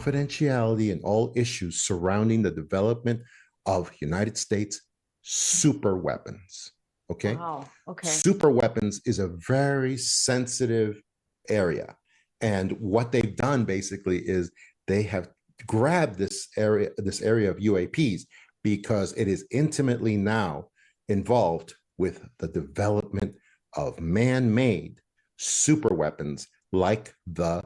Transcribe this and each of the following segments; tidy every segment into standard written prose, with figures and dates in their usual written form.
confidentiality in all issues surrounding the development of United States super weapons. Okay. Wow. Okay. Super weapons is a very sensitive area. And what they've done basically is they have grabbed this area of UAPs because it is intimately now involved with the development of man-made super weapons like the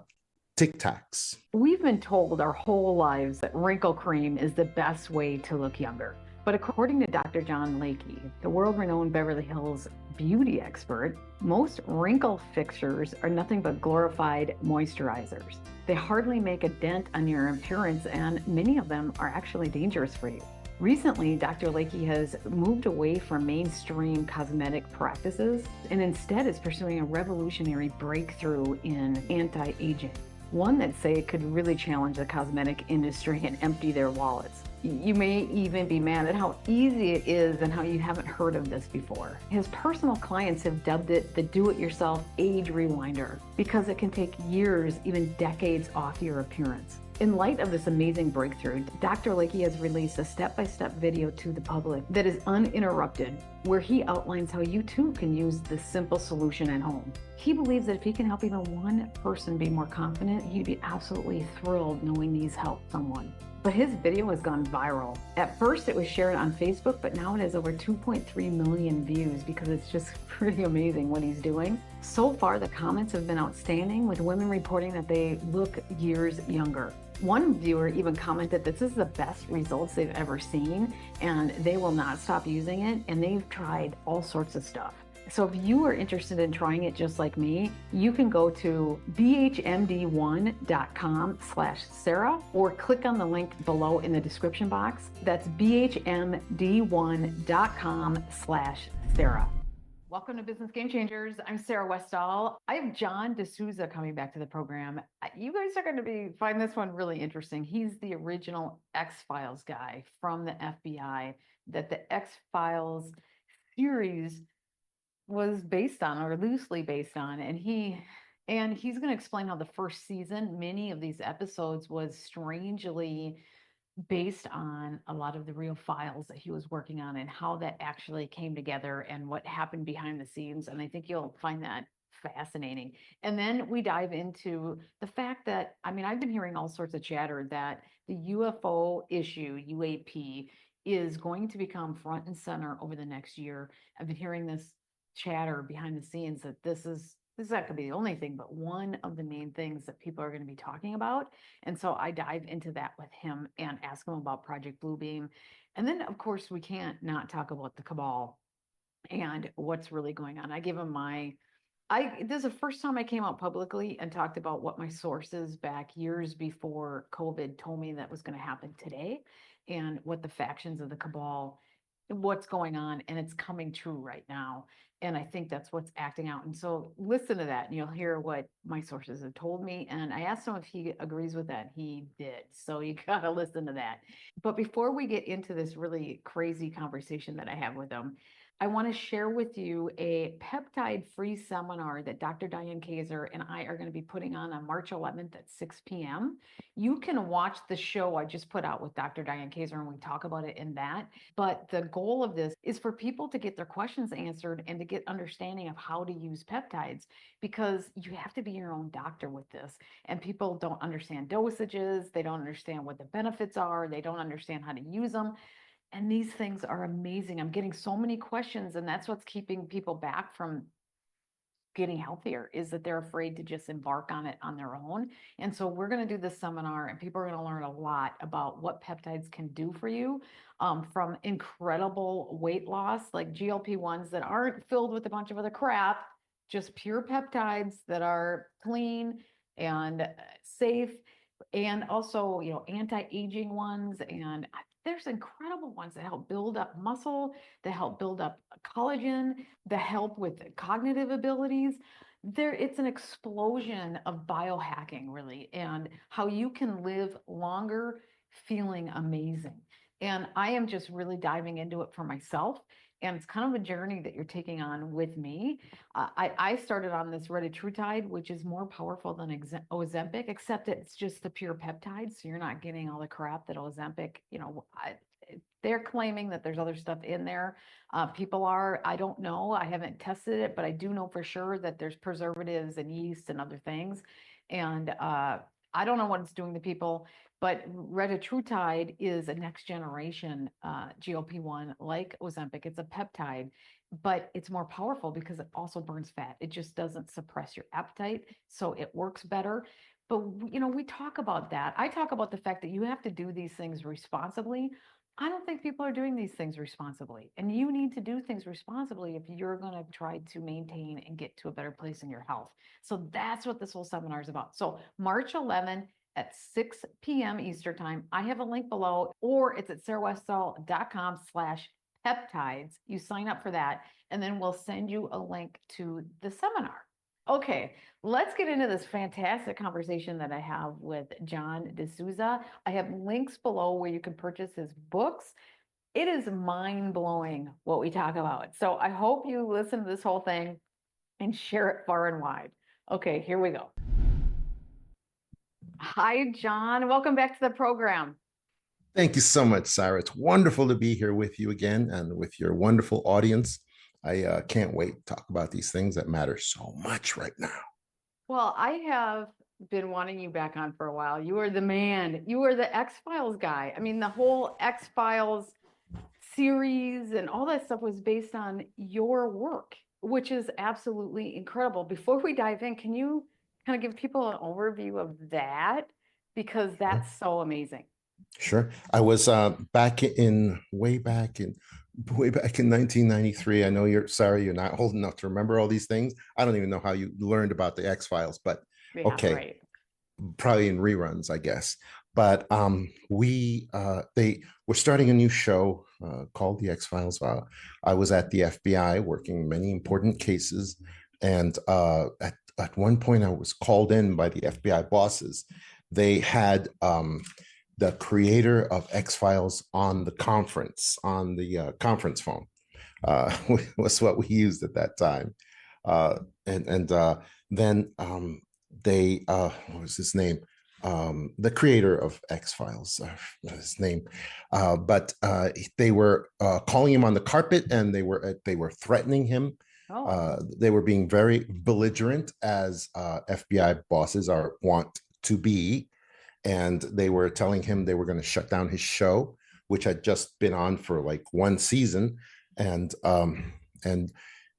Tic-Tacs. We've been told our whole lives that wrinkle cream is the best way to look younger. But according to Dr. John Lakey, the world-renowned Beverly Hills beauty expert, most wrinkle fixtures are nothing but glorified moisturizers. They hardly make a dent on your appearance, and many of them are actually dangerous for you. Recently, Dr. Lakey has moved away from mainstream cosmetic practices and instead is pursuing a revolutionary breakthrough in anti-aging, one that say could really challenge the cosmetic industry and empty their wallets. You may even be mad at how easy it is and how you haven't heard of this before. His personal clients have dubbed it the do-it-yourself age rewinder because it can take years, even decades off your appearance. In light of this amazing breakthrough, Dr. Lakey has released a step-by-step video to the public that is uninterrupted, where he outlines how you too can use this simple solution at home. He believes that if he can help even one person be more confident, he'd be absolutely thrilled knowing he's helped someone. But his video has gone viral. At first it was shared on Facebook, but now it has over 2.3 million views because it's just pretty amazing what he's doing. So far, the comments have been outstanding, with women reporting that they look years younger. One viewer even commented this is the best results they've ever seen, and they will not stop using it, and they've tried all sorts of stuff. So if you are interested in trying it just like me, you can go to bhmd1.com/Sarah or click on the link below in the description box. That's bhmd1.com/Sarah. Welcome to Business Game Changers. I'm Sarah Westall. I have John DeSouza coming back to the program. You guys are going to find this one really interesting. He's the original X-Files guy from the FBI that the X-Files series was based on, or loosely based on, and he's going to explain how the first season, many of these episodes, was strangely based on a lot of the real files that he was working on and how that actually came together and what happened behind the scenes. And I think you'll find that fascinating. And then we dive into the fact that, I've been hearing all sorts of chatter that the UFO issue, UAP, is going to become front and center over the next year. I've been hearing this chatter behind the scenes that this is not going to be the only thing, but one of the main things that people are going to be talking about. And so I dive into that with him and ask him about Project Bluebeam. And then, of course, we can't not talk about the Cabal and what's really going on. I give him this is the first time I came out publicly and talked about what my sources back years before COVID told me that was going to happen today, and what the factions of the Cabal, what's going on, and it's coming true right now. And I think that's what's acting out. And so listen to that and you'll hear what my sources have told me. And I asked him if he agrees with that. He did. So you got to listen to that. But before we get into this really crazy conversation that I have with him, I want to share with you a peptide-free seminar that Dr. Diane Kaiser and I are going to be putting on March 11th at 6 p.m. You can watch the show I just put out with Dr. Diane Kaiser, and we talk about it in that. But the goal of this is for people to get their questions answered and to get understanding of how to use peptides, because you have to be your own doctor with this. And people don't understand dosages. They don't understand what the benefits are. They don't understand how to use them. And these things are amazing. I'm getting so many questions, and that's what's keeping people back from getting healthier, is that they're afraid to just embark on it on their own. And so we're going to do this seminar, and people are going to learn a lot about what peptides can do for you, from incredible weight loss, like GLP-1s that aren't filled with a bunch of other crap, just pure peptides that are clean and safe, and also, anti-aging ones. And there's incredible ones that help build up muscle, that help build up collagen, that help with cognitive abilities. It's an explosion of biohacking, really, and how you can live longer feeling amazing. And I am just really diving into it for myself. And it's kind of a journey that you're taking on with me. I started on this retatrutide, which is more powerful than Ozempic, except it's just the pure peptide. So you're not getting all the crap that Ozempic, they're claiming that there's other stuff in there. People are, I don't know. I haven't tested it, but I do know for sure that there's preservatives and yeast and other things. And I don't know what it's doing to people, but retatrutide is a next generation GLP-1 like Ozempic. It's a peptide, but it's more powerful because it also burns fat. It just doesn't suppress your appetite, so it works better. But we talk about that. I talk about the fact that you have to do these things responsibly. I don't think people are doing these things responsibly. And you need to do things responsibly if you're going to try to maintain and get to a better place in your health. So that's what this whole seminar is about. So March 11th at 6 p.m. Eastern time. I have a link below, or it's at sarahwestall.com/peptides. You sign up for that, and then we'll send you a link to the seminar. Okay, let's get into this fantastic conversation that I have with John DeSouza. I have links below where you can purchase his books. It is mind-blowing what we talk about. So I hope you listen to this whole thing and share it far and wide. Okay, here we go. Hi, John. Welcome back to the program. Thank you so much, Sarah. It's wonderful to be here with you again and with your wonderful audience. I can't wait to talk about these things that matter so much right now. Well, I have been wanting you back on for a while. You are the man. You are the X-Files guy. I mean, the whole X-Files series and all that stuff was based on your work, which is absolutely incredible. Before we dive in, can you kind of give people an overview of that? Because that's so amazing. Sure. I was way back in 1993. I know you're not old enough to remember all these things. I don't even know how you learned about the X-Files, but Yeah, okay. right. Probably in reruns, I guess. But they were starting a new show called The X-Files. I was at the FBI working many important cases, and at one point I was called in by the FBI bosses. They had the creator of X-Files on the conference phone. Was what we used at that time, and then they what was his name? The creator of X-Files, his name, but they were calling him on the carpet, and they were threatening him. They were being very belligerent, as FBI bosses are want to be, and they were telling him they were going to shut down his show, which had just been on for like one season, and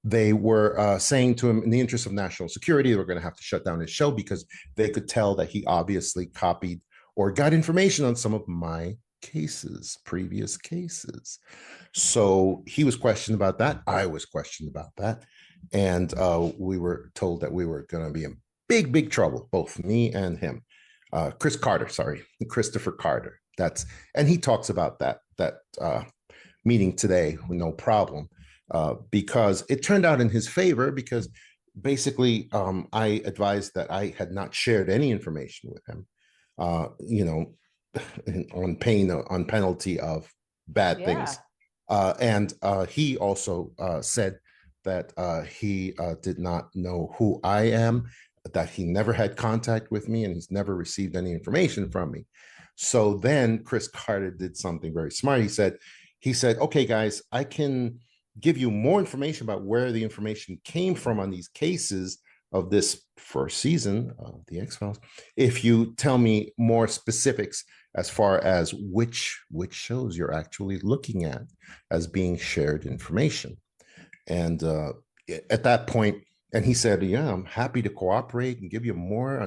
they were saying to him, in the interest of national security, they were going to have to shut down his show because they could tell that he obviously copied or got information on some of my previous cases. So he was questioned about that. I was questioned about that. And we were told that we were going to be in big trouble, both me and him. Christopher Carter. And he talks about that meeting today with no problem, because it turned out in his favor, because basically I advised that I had not shared any information with him, on penalty of bad things. And he also said that he did not know who I am, that he never had contact with me, and he's never received any information from me. So then Chris Carter did something very smart. He said, okay, guys, I can give you more information about where the information came from on these cases of this first season of the X-Files if you tell me more specifics as far as which shows you're actually looking at as being shared information. And at that point, and he said, yeah, I'm happy to cooperate and give you more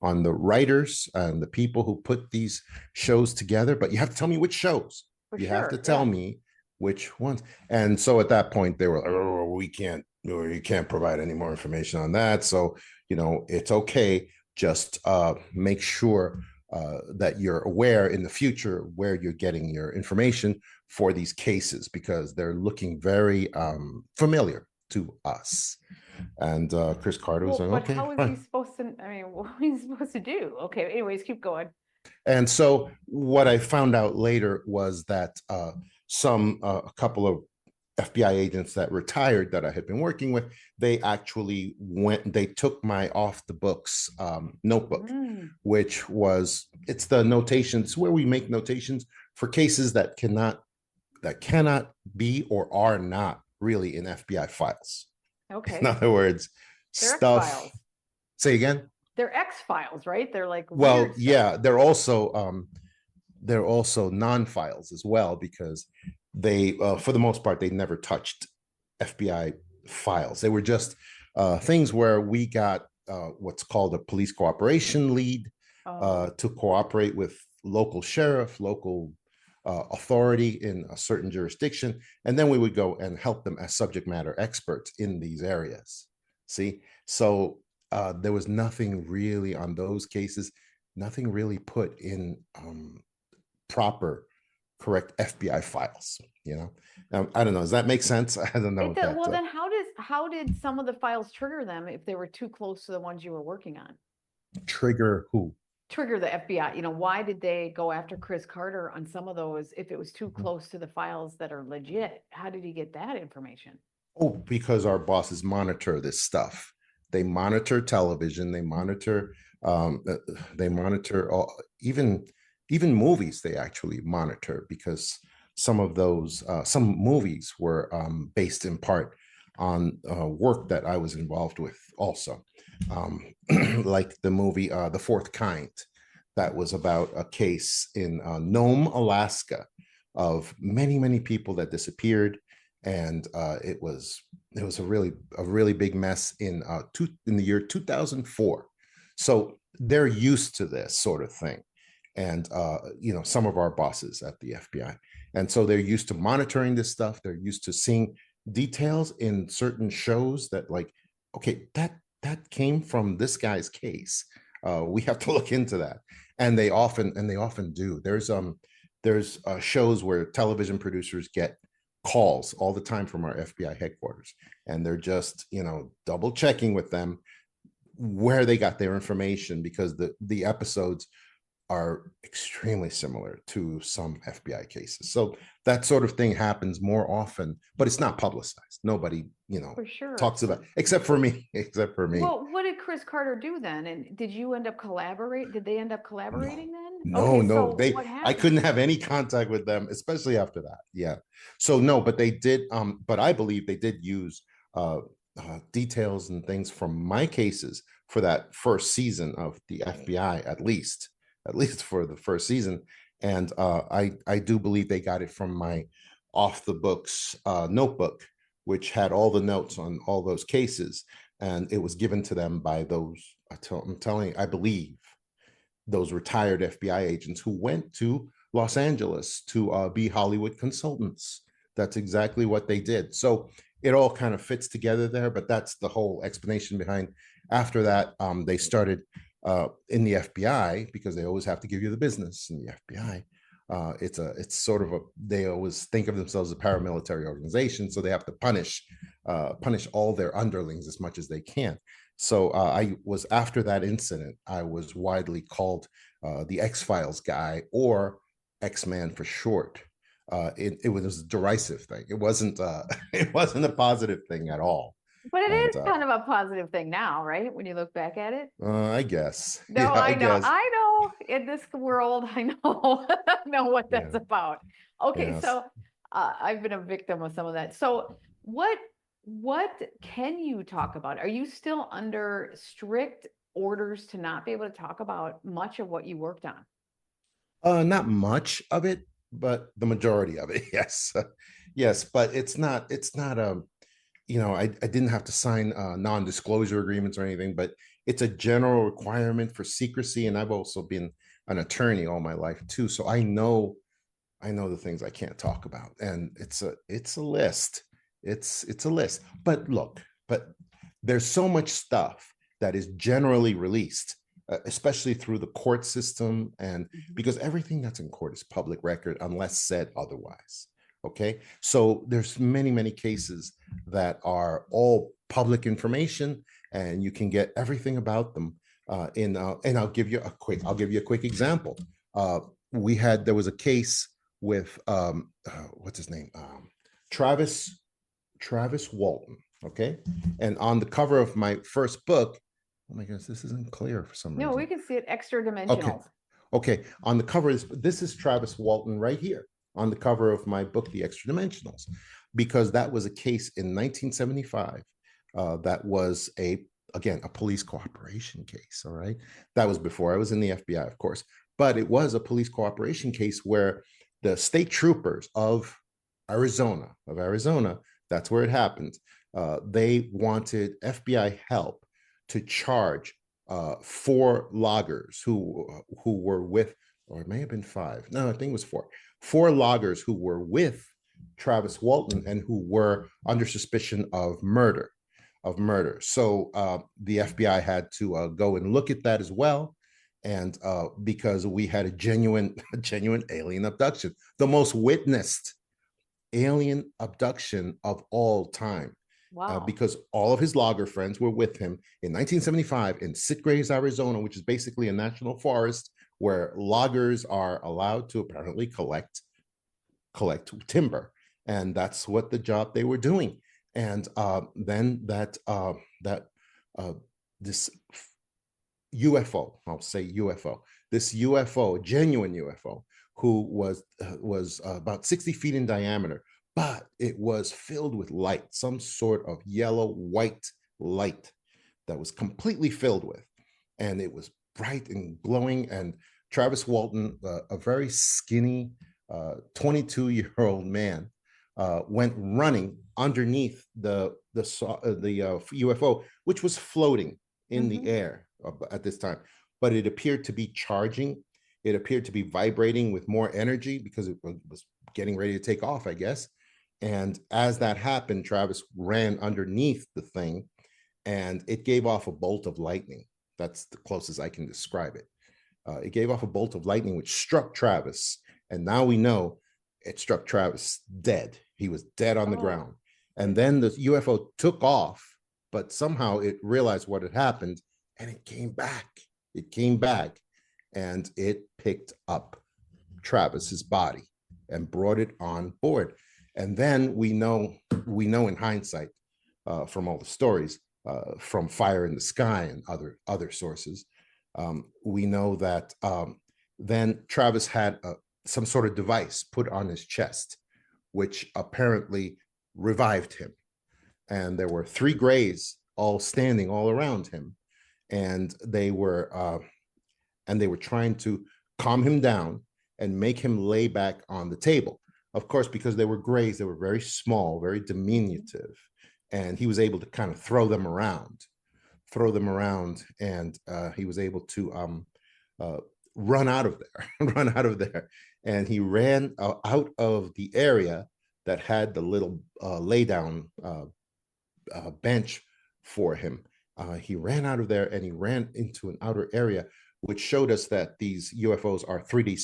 on the writers and the people who put these shows together, but you have to tell me which shows. You have to tell me which ones. And so at that point, they were like, oh, we can't, or you can't provide any more information on that. So, it's okay. Just make sure that you're aware in the future where you're getting your information for these cases, because they're looking very familiar to us. And Chris Carter was like, okay, how is he supposed to, I mean, what is he supposed to do? Okay, anyways, keep going. And so what I found out later was that a couple of FBI agents that retired that I had been working with, they actually they took my off the books notebook, which was, it's the notations where we make notations for cases that cannot be or are not really in FBI files. Okay. In other words, They're stuff. X-Files. Say again? They're X-Files, right? They're like Well, weird stuff. yeah, they're also non-files as well, because they, for the most part, they never touched FBI files. They were just things where we got what's called a police cooperation lead to cooperate with local sheriff, local authority in a certain jurisdiction, and then we would go and help them as subject matter experts in these areas. See, so there was nothing really on those cases, nothing really put in proper, correct FBI files. I don't know. Does that make sense? I don't know. Well, then how did some of the files trigger them if they were too close to the ones you were working on? Trigger who? Trigger the FBI. Why did they go after Chris Carter on some of those if it was too close to the files that are legit? How did he get that information? Oh, because our bosses monitor this stuff. They monitor television. They monitor. Even movies. They actually monitor, because some of those some movies were based in part on work that I was involved with also. Like the movie The Fourth Kind, that was about a case in Nome, Alaska, of many people that disappeared, and it was a really big mess in the year 2004. So they're used to this sort of thing, and some of our bosses at the FBI, and so they're used to monitoring this stuff. They're used to seeing details in certain shows that, like, okay, that came from this guy's case. We have to look into that, and they often do. There's shows where television producers get calls all the time from our FBI headquarters, and they're just double checking with them where they got their information, because the episodes are extremely similar to some FBI cases. So that sort of thing happens more often, but it's not publicized. Nobody, For sure. talks about, except for me. Well, what did Chris Carter do then? And did you end up Did they end up collaborating then? No, So they, what I couldn't have any contact with them, especially after that. Yeah. So no, but they did, but I believe they did use details and things from my cases for that first season of the FBI, at least for the first season. And I do believe they got it from my off the books notebook, which had all the notes on all those cases, and it was given to them by those, I believe, those retired FBI agents who went to Los Angeles to be Hollywood consultants. That's exactly what they did. So it all kind of fits together there, but that's the whole explanation behind. After that, they started in the FBI, because they always have to give you the business in the FBI. It's sort of they always think of themselves as a paramilitary organization, so they have to punish all their underlings as much as they can. So after that incident, I was widely called the X-Files guy, or X-Man for short. It was a derisive thing. It wasn't a positive thing at all. But it is kind of a positive thing now, right? When you look back at it. I guess. No, yeah, I know. guess. I know. In this world, I know. know what that's about. Okay, yes. So I've been a victim of some of that. So what can you talk about? Are you still under strict orders to not be able to talk about much of what you worked on? Not much of it, but the majority of it, yes. Yes, but it's not I didn't have to sign non-disclosure agreements or anything, but it's a general requirement for secrecy. And I've also been an attorney all my life too. So I know the things I can't talk about. And it's a list. It's a list. But look, there's so much stuff that is generally released, especially through the court system. And because everything that's in court is public record unless said otherwise. Okay, so there's many cases that are all public information, and you can get everything about them. And I'll give you a quick example. there was a case with what's his name, Travis Walton. Okay, and on the cover of my first book, oh my goodness, this isn't clear for some reason. No, we can see it extra Okay, dimensional. okay. On the cover this is Travis Walton right here on the cover of my book, The Extra Dimensionals, because that was a case in 1975 that was again a police cooperation case. All right, that was before I was in the FBI, of course, but it was a police cooperation case where the state troopers of Arizona, that's where it happened. They wanted FBI help to charge 4 loggers who were with, or it may have been 5. No, I think it was 4. 4 loggers who were with Travis Walton and who were under suspicion of murder. So the FBI had to go and look at that as well, and because we had a genuine alien abduction, the most witnessed alien abduction of all time. Wow. Because all of his logger friends were with him in 1975 in Sitgraves, Arizona, which is basically a national forest where loggers are allowed to apparently collect timber, and that's what the job they were doing. And then this UFO, I'll say UFO, this UFO, genuine UFO, who was about 60 feet in diameter, but it was filled with light, some sort of yellow white light that was completely filled with, and it was bright and glowing. And Travis Walton, a very skinny 22-year-old man, went running underneath the UFO, which was floating in the air at this time, but it appeared to be charging. It appeared to be vibrating with more energy because it was getting ready to take off, I guess. And as that happened, Travis ran underneath the thing, and it gave off a bolt of lightning. That's the closest I can describe it. It gave off a bolt of lightning, which struck Travis. And now we know it struck Travis dead. He was dead on the ground. And then the UFO took off, but somehow it realized what had happened, and it came back. And it picked up Travis's body and brought it on board. And then we know in hindsight, from all the stories, from Fire in the Sky and other sources, we know that then Travis had some sort of device put on his chest, which apparently revived him. And there were 3 grays all standing all around him, and they were trying to calm him down and make him lay back on the table. Of course, because they were grays, they were very small, very diminutive, and he was able to kind of throw them around, and he was able to run out of there, and he ran out of the area that had the little lay down bench for him. He ran out of there, and he ran into an outer area, which showed us that these UFOs are 5D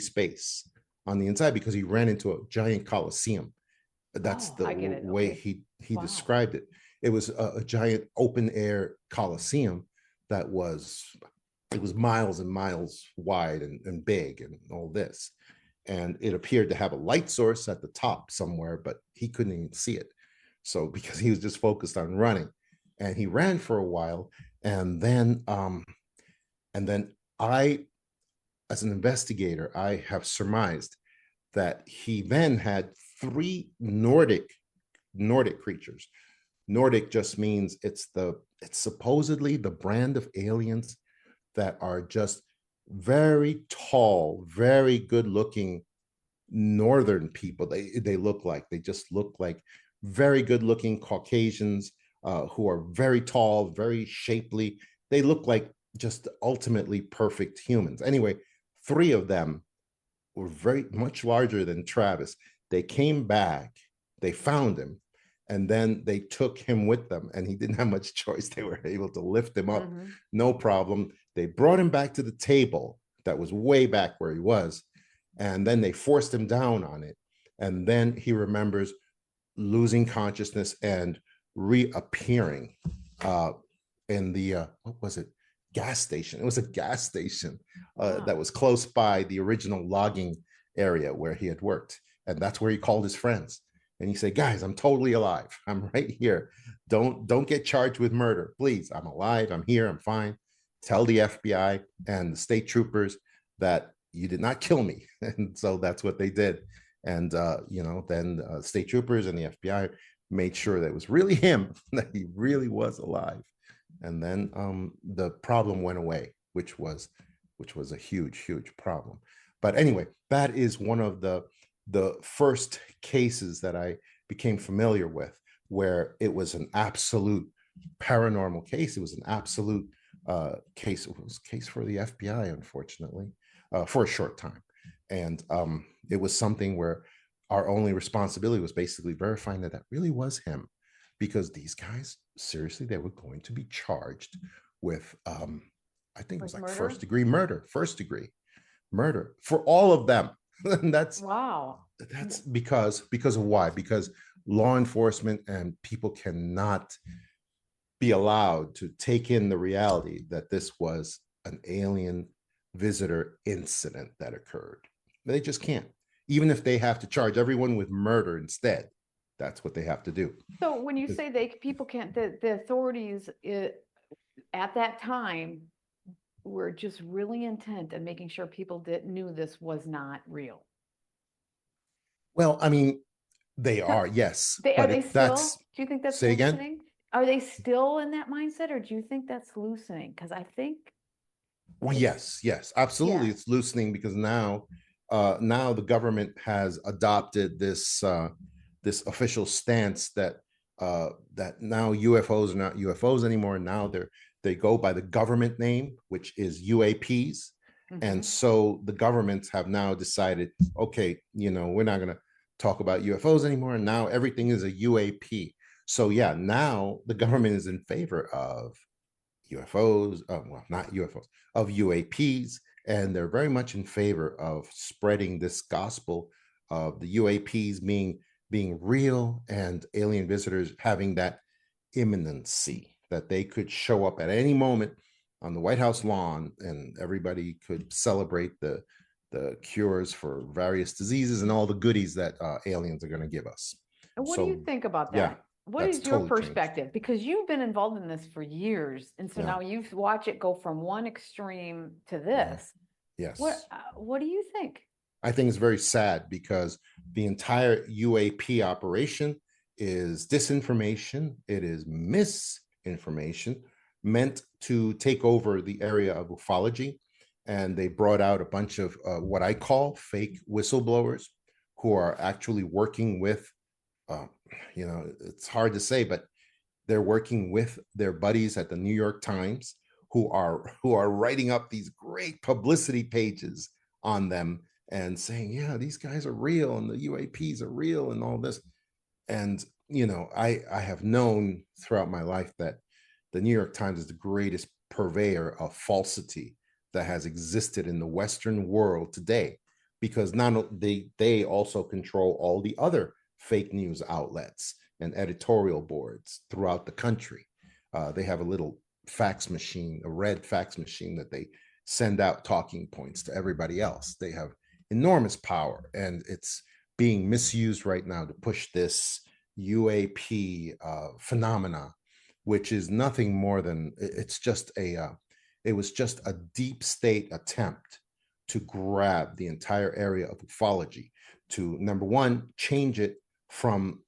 space on the inside, because he ran into a giant coliseum. That's the way he described it. It was a giant open air coliseum that was miles and miles wide and big and all this. And it appeared to have a light source at the top somewhere, but he couldn't even see it. So because he was just focused on running, and he ran for a while, and then I, as an investigator, I have surmised that he then had 3 Nordic creatures. Nordic just means it's supposedly the brand of aliens that are just very tall, very good looking northern people. They just look like very good looking Caucasians who are very tall, very shapely. They look like just ultimately perfect humans. Anyway, 3 of them were very much larger than Travis. They came back, they found him, and then they took him with them, and he didn't have much choice. They were able to lift him up, no problem. They brought him back to the table that was way back where he was, and then they forced him down on it. And then he remembers losing consciousness and reappearing in the what was it? gas station. It was a gas station Wow. that was close by the original logging area where he had worked. And that's where he called his friends. And he said, guys, I'm totally alive. I'm right here. Don't get charged with murder. Please, I'm alive. I'm here. I'm fine. Tell the FBI and the state troopers that you did not kill me. And so that's what they did. And, then state troopers and the FBI made sure that it was really him, that he really was alive. And then the problem went away, which was a huge problem. But anyway, that is one of the first cases that I became familiar with, where it was an absolute paranormal case. It was an absolute case. It was a case for the FBI, unfortunately, for a short time. And it was something where our only responsibility was basically verifying that that really was him, because these guys, seriously, they were going to be charged with, I think it was like first degree murder for all of them. And that's wow. That's because of why? Because law enforcement and people cannot be allowed to take in the reality that this was an alien visitor incident that occurred. They just can't. Even if they have to charge everyone with murder instead, that's what they have to do. So when you say people can't, the authorities at that time were just really intent on making sure people knew this was not real. Well, I mean, they are, yes. Are they still? Do you think that's say loosening? Again? Are they still in that mindset, or do you think that's loosening? Because I think. Well, yes, absolutely. Yeah. It's loosening because now the government has adopted this this official stance that that now UFOs are not UFOs anymore. Now they go by the government name, which is UAPs. Mm-hmm. And so the governments have now decided, okay, we're not going to talk about UFOs anymore. And now everything is a UAP. So yeah, now the government is in favor of UFOs, well, not UFOs, of UAPs. And they're very much in favor of spreading this gospel of the UAPs being real and alien visitors having that imminency, that they could show up at any moment on the White House lawn and everybody could celebrate the cures for various diseases and all the goodies that aliens are going to give us. And what do you think about that? Yeah, what is your perspective? Changed. Because you've been involved in this for years. And so now you've watched it go from one extreme to this. Yes. What do you think? I think it's very sad because the entire UAP operation is disinformation. It is misinformation meant to take over the area of ufology. And they brought out a bunch of what I call fake whistleblowers who are actually working with, it's hard to say, but they're working with their buddies at the New York Times who are writing up these great publicity pages on them and saying, yeah, these guys are real and the UAPs are real and all this. And, I have known throughout my life that the New York Times is the greatest purveyor of falsity that has existed in the Western world today, because they also control all the other fake news outlets and editorial boards throughout the country. They have a little fax machine, a red fax machine that they send out talking points to everybody else. They have enormous power, and it's being misused right now to push this UAP phenomena, which is nothing more than it was just a deep state attempt to grab the entire area of ufology to, number one, change it from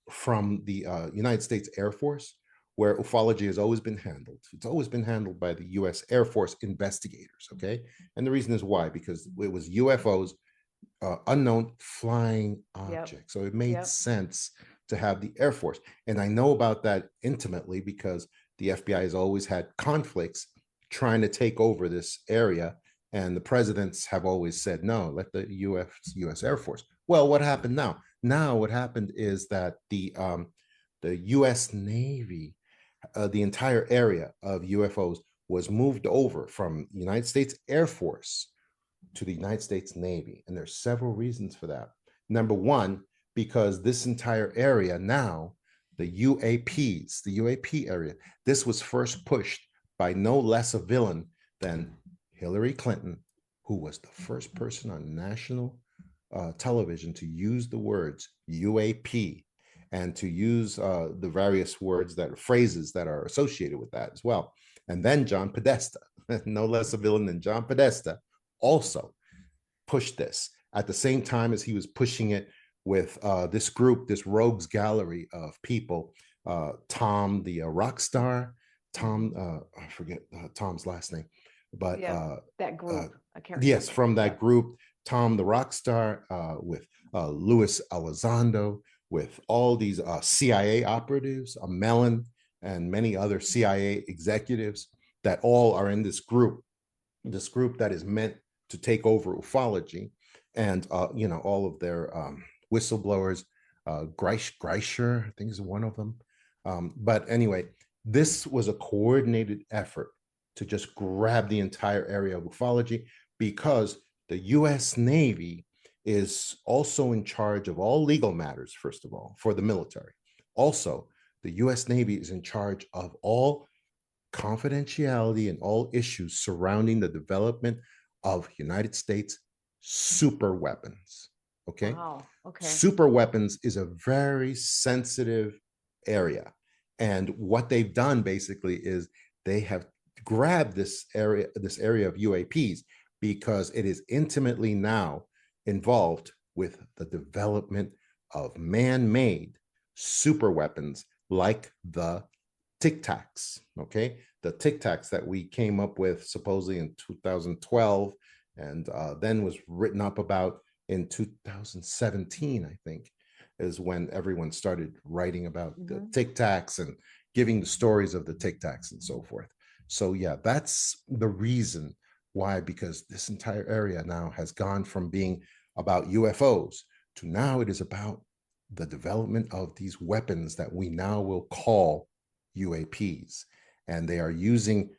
the United States Air Force, where ufology has always been handled. It's always been handled by the U.S. Air Force investigators, okay? And the reason is why, because it was UFOs, unknown flying objects. Yep. So it made sense to have the Air Force. And I know about that intimately because the FBI has always had conflicts trying to take over this area. And the presidents have always said, no, let the U.S. Air Force. Well, what happened now? Now what happened is that the U.S. Navy, the entire area of UFOs was moved over from the United States Air Force to the United States Navy. And there's several reasons for that. Number one, because this entire area now, the UAPs, the UAP area, this was first pushed by no less a villain then Hillary Clinton, who was the first person on national television to use the words UAP and to use the various words phrases that are associated with that as well. And then John Podesta, no less a villain than John Podesta, also pushed this at the same time as he was pushing it with this group, this rogues gallery of people. Tom, the rock star, Tom, I forget Tom's last name, but that group. I can't yes, remember. from that group, Tom, the rock star, with Luis Elizondo, with all these CIA operatives, Mellon, and many other CIA executives that all are in this group that is meant to take over ufology, and all of their whistleblowers. Greicher, I think, is one of them. But anyway, this was a coordinated effort to just grab the entire area of ufology, because the U.S. Navy is also in charge of all legal matters, first of all, for the military. Also, the U.S. Navy is in charge of all confidentiality and all issues surrounding the development of United States super weapons. Okay. Wow. Okay. Super weapons is a very sensitive area. And what they've done basically is they have grabbed this area of UAPs because it is intimately now involved with the development of man-made super weapons like the Tic-Tacs, okay? The Tic-Tacs that we came up with supposedly in 2012, and then was written up about in 2017, I think, is when everyone started writing about the Tic-Tacs and giving the stories of the Tic-Tacs and so forth. So yeah, that's the reason why, because this entire area now has gone from being about UFOs to now it is about the development of these weapons that we now will call UAPs. And they are using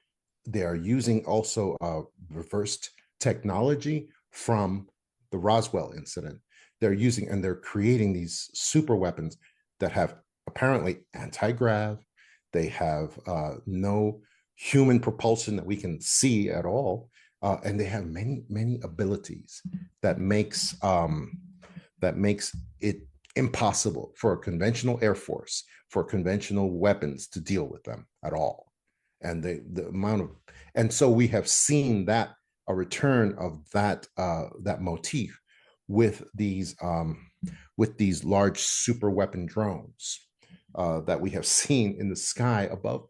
also reversed technology from the Roswell incident. They're creating these super weapons that have apparently anti-grav. They have no human propulsion that we can see at all, and they have many abilities that makes it impossible for a conventional air force, for conventional weapons to deal with them at all. And the amount of, and so we have seen that a return of that motif with these large super weapon drones that we have seen in the sky above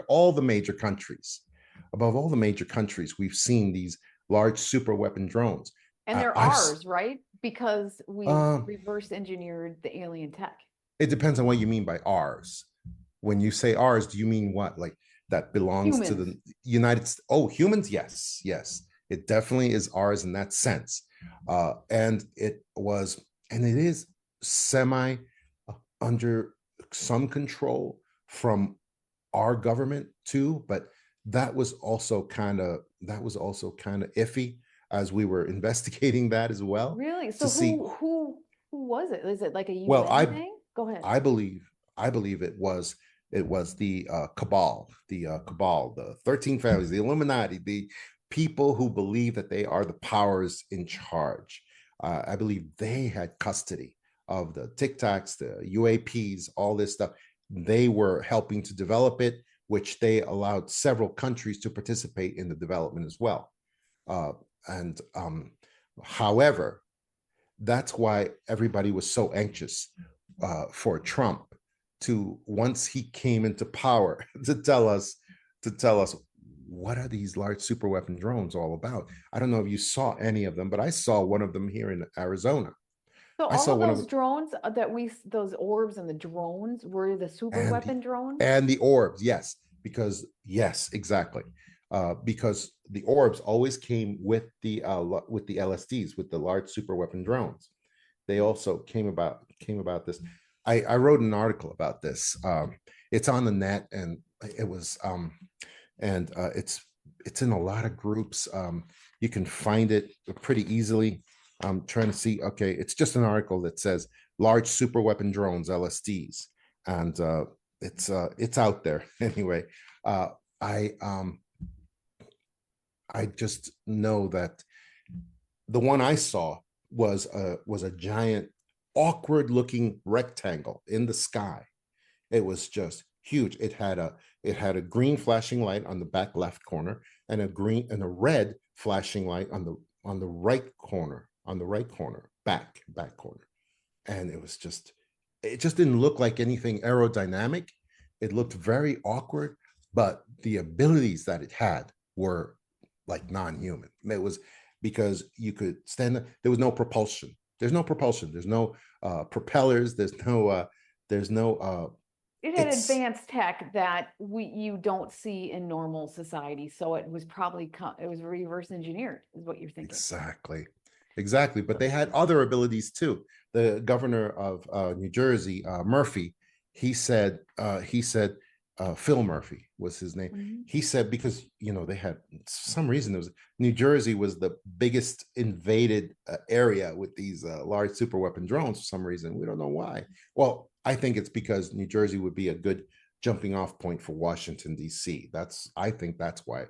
all the major countries. Above all the major countries, we've seen these large super weapon drones. And they're ours, right? Because we reverse engineered the alien tech. It depends on what you mean by ours. When you say ours, do you mean what? Like that belongs to the United States? Oh, humans? Yes. It definitely is ours in that sense. And it is semi under some control from our government too, but that was also kind of iffy as we were investigating that as well. Really? So who was it? Is it like a UN thing? Go ahead. I believe it was the Cabal, the 13 families, the Illuminati, the people who believe that they are the powers in charge. I believe they had custody of the Tic-Tacs, the UAPs, all this stuff. They were helping to develop it, which they allowed several countries to participate in the development as well. However, that's why everybody was so anxious for Trump to, once he came into power, to tell us what are these large super weapon drones all about. I don't know if you saw any of them, but I saw one of them here in Arizona. So all of those drones those orbs and the drones were the super weapon drones? And the orbs, yes, yes, exactly. Because the orbs always came with the LSDs, with the large super weapon drones. They also came about this. I wrote an article about this. It's on the net, and it was it's in a lot of groups. You can find it pretty easily. I'm trying to see. Okay, it's just an article that says large super weapon drones, LSDs, and it's out there anyway. I just know that the one I saw was a giant, awkward looking rectangle in the sky. It was just huge. It had a green flashing light on the back left corner, and a red flashing light on the right corner, back corner. And it just didn't look like anything aerodynamic. It looked very awkward, but the abilities that it had were like non-human. It was because you could stand there was no propulsion. There's no propulsion. There's no propellers. There's no It had advanced tech that you don't see in normal society. So it was probably it was reverse engineered, is what you're thinking. Exactly. But they had other abilities too. The governor of New Jersey, Murphy, he said Phil Murphy was his name. Mm-hmm. He said, because they had, for some reason, New Jersey was the biggest invaded area with these large super weapon drones for some reason. We don't know why. Well, I think it's because New Jersey would be a good jumping off point for Washington, D.C. I think that's why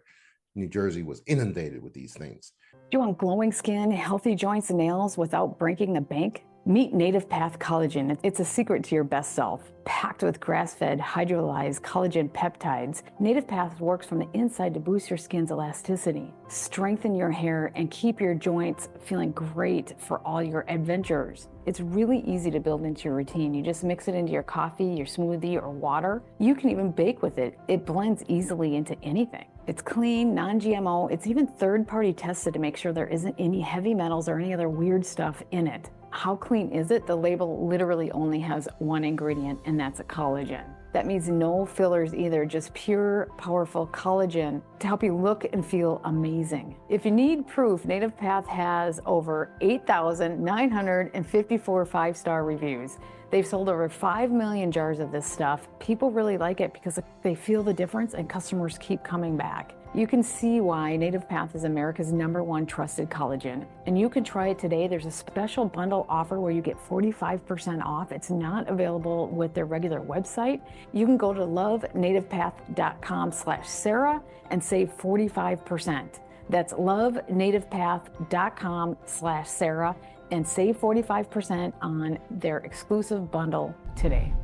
New Jersey was inundated with these things. Do you want glowing skin, healthy joints and nails without breaking the bank? Meet Native Path Collagen. It's a secret to your best self. Packed with grass-fed, hydrolyzed collagen peptides, Native Path works from the inside to boost your skin's elasticity, strengthen your hair, and keep your joints feeling great for all your adventures. It's really easy to build into your routine. You just mix it into your coffee, your smoothie, or water. You can even bake with it. It blends easily into anything. It's clean, non-GMO. It's even third-party tested to make sure there isn't any heavy metals or any other weird stuff in it. How clean is it? The label literally only has one ingredient, and that's a collagen. That means no fillers either, just pure, powerful collagen to help you look and feel amazing. If you need proof, Native Path has over 8,954 five-star reviews. They've sold over 5 million jars of this stuff. People really like it because they feel the difference and customers keep coming back. You can see why Native Path is America's #1 trusted collagen. And you can try it today. There's a special bundle offer where you get 45% off. It's not available with their regular website. You can go to lovenativepath.com/Sarah and save 45%. That's lovenativepath.com/Sarah and save 45% on their exclusive bundle today.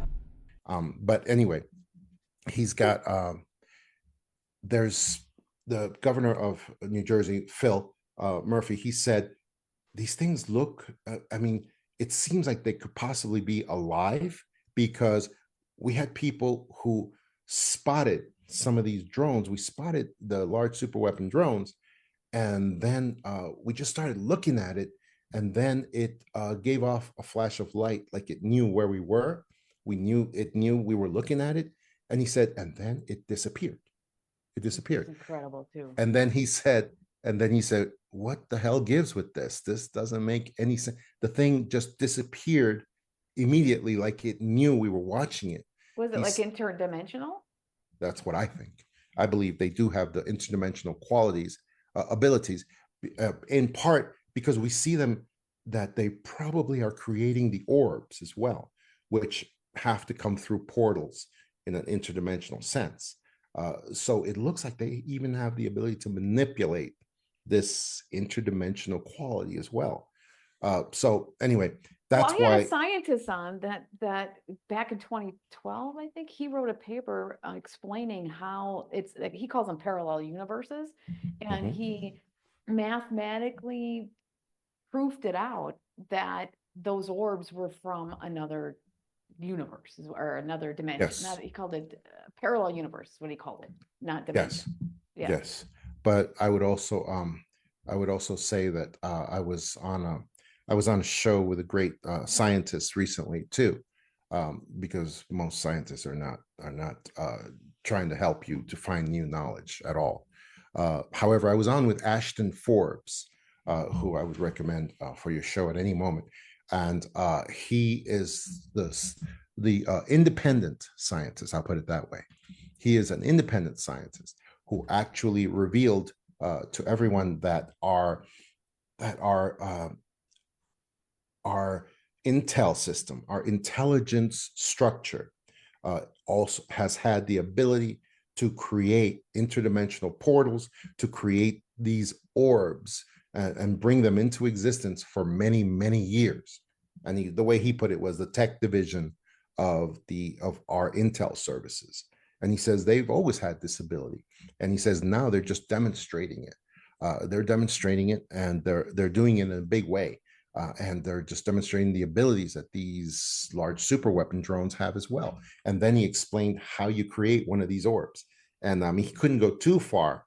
But anyway, he's got there's the governor of New Jersey, Phil Murphy. He said these things look, it seems like they could possibly be alive, because we had people who spotted some of these drones. We spotted the large super weapon drones, and then we just started looking at it, and then it gave off a flash of light, like it knew where we were. It knew we were looking at it, and he said, and then it disappeared. It disappeared. It's incredible too. And then he said, what the hell gives with this? This doesn't make any sense. The thing just disappeared immediately, like it knew we were watching it. Was it like interdimensional? That's what I think. I believe they do have the interdimensional abilities, in part because we see them, that they probably are creating the orbs as well, which have to come through portals in an interdimensional sense. So it looks like they even have the ability to manipulate this interdimensional quality as well. So anyway, that's why I had a scientist on that back in 2012, I think he wrote a paper explaining how it's, he calls them parallel universes, and he mathematically proofed it out that those orbs were from another universe or another dimension. Yes. He called it parallel universe, is what he called it, not dimension. Yes. But I would also say that I was on a show with a great scientist recently too, because most scientists are not trying to help you to find new knowledge at all. However, I was on with Ashton Forbes, who I would recommend for your show at any moment. And he is the independent scientist. I'll put it that way. He is an independent scientist who actually revealed to everyone that our intel system, our intelligence structure, also has had the ability to create interdimensional portals, to create these orbs and bring them into existence for many, many years. And the way he put it was the tech division of our intel services. And he says they've always had this ability. And he says now they're just demonstrating it. They're demonstrating it, and they're doing it in a big way. And they're just demonstrating the abilities that these large super weapon drones have as well. And then he explained how you create one of these orbs. And he couldn't go too far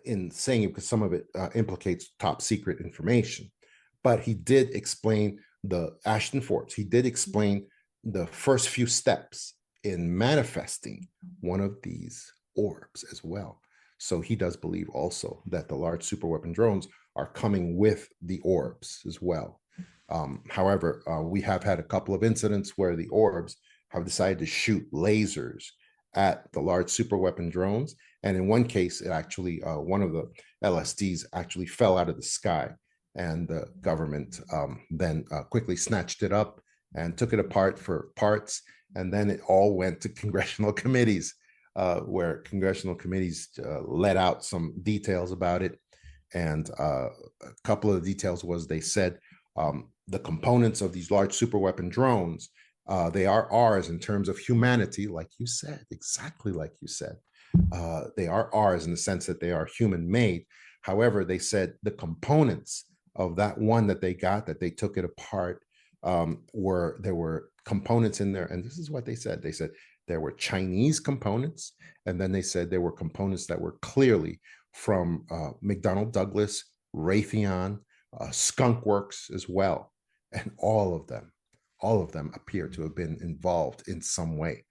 in saying it because some of it implicates top secret information. But he did explain the Ashton Forbes. He did explain the first few steps in manifesting one of these orbs as well. So he does believe also that the large superweapon drones are coming with the orbs as well. However, we have had a couple of incidents where the orbs have decided to shoot lasers at the large superweapon drones. And in one case, it actually, one of the LSDs actually fell out of the sky. And the government then quickly snatched it up and took it apart for parts. And then it all went to congressional committees, where congressional committees let out some details about it. And a couple of the details was they said the components of these large superweapon drones, they are ours in terms of humanity, like you said, exactly like you said. They are ours in the sense that they are human made. However, they said the components of that one that they got, that they took it apart, there were components in there. And this is what they said. They said there were Chinese components. And then they said there were components that were clearly from McDonnell Douglas, Raytheon, Skunk Works as well. And all of them appear to have been involved in some way.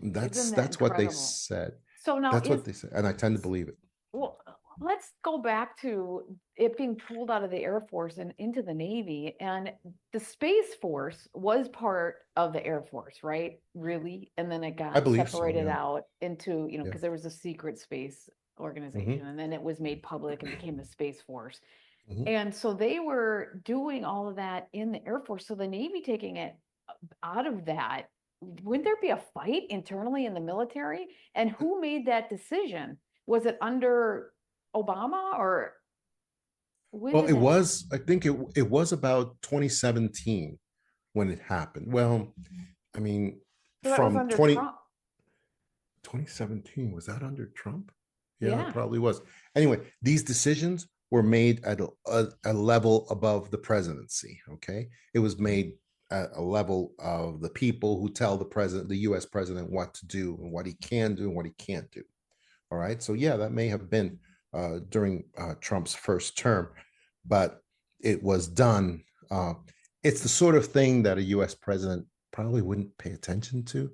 That's what they said. So now that's what they said. And I tend to believe it. Well, let's go back to it being pulled out of the Air Force and into the Navy. And the Space Force was part of the Air Force, right? Really? And then it got separated out into, because there was a secret space organization, and then it was made public and became the Space Force. And so they were doing all of that in the Air Force. So the Navy taking it out of that, wouldn't there be a fight internally in the military? And who made that decision? Was it under Obama or? Well, it was, I think it was about 2017 when it happened. Well, I mean, so from Trump. 2017, was that under Trump? Yeah, it probably was. Anyway, these decisions were made at a level above the presidency, okay? It was made at a level of the people who tell the US president what to do and what he can do and what he can't do. All right. So yeah, that may have been during Trump's first term, but it was done. It's the sort of thing that a US president probably wouldn't pay attention to,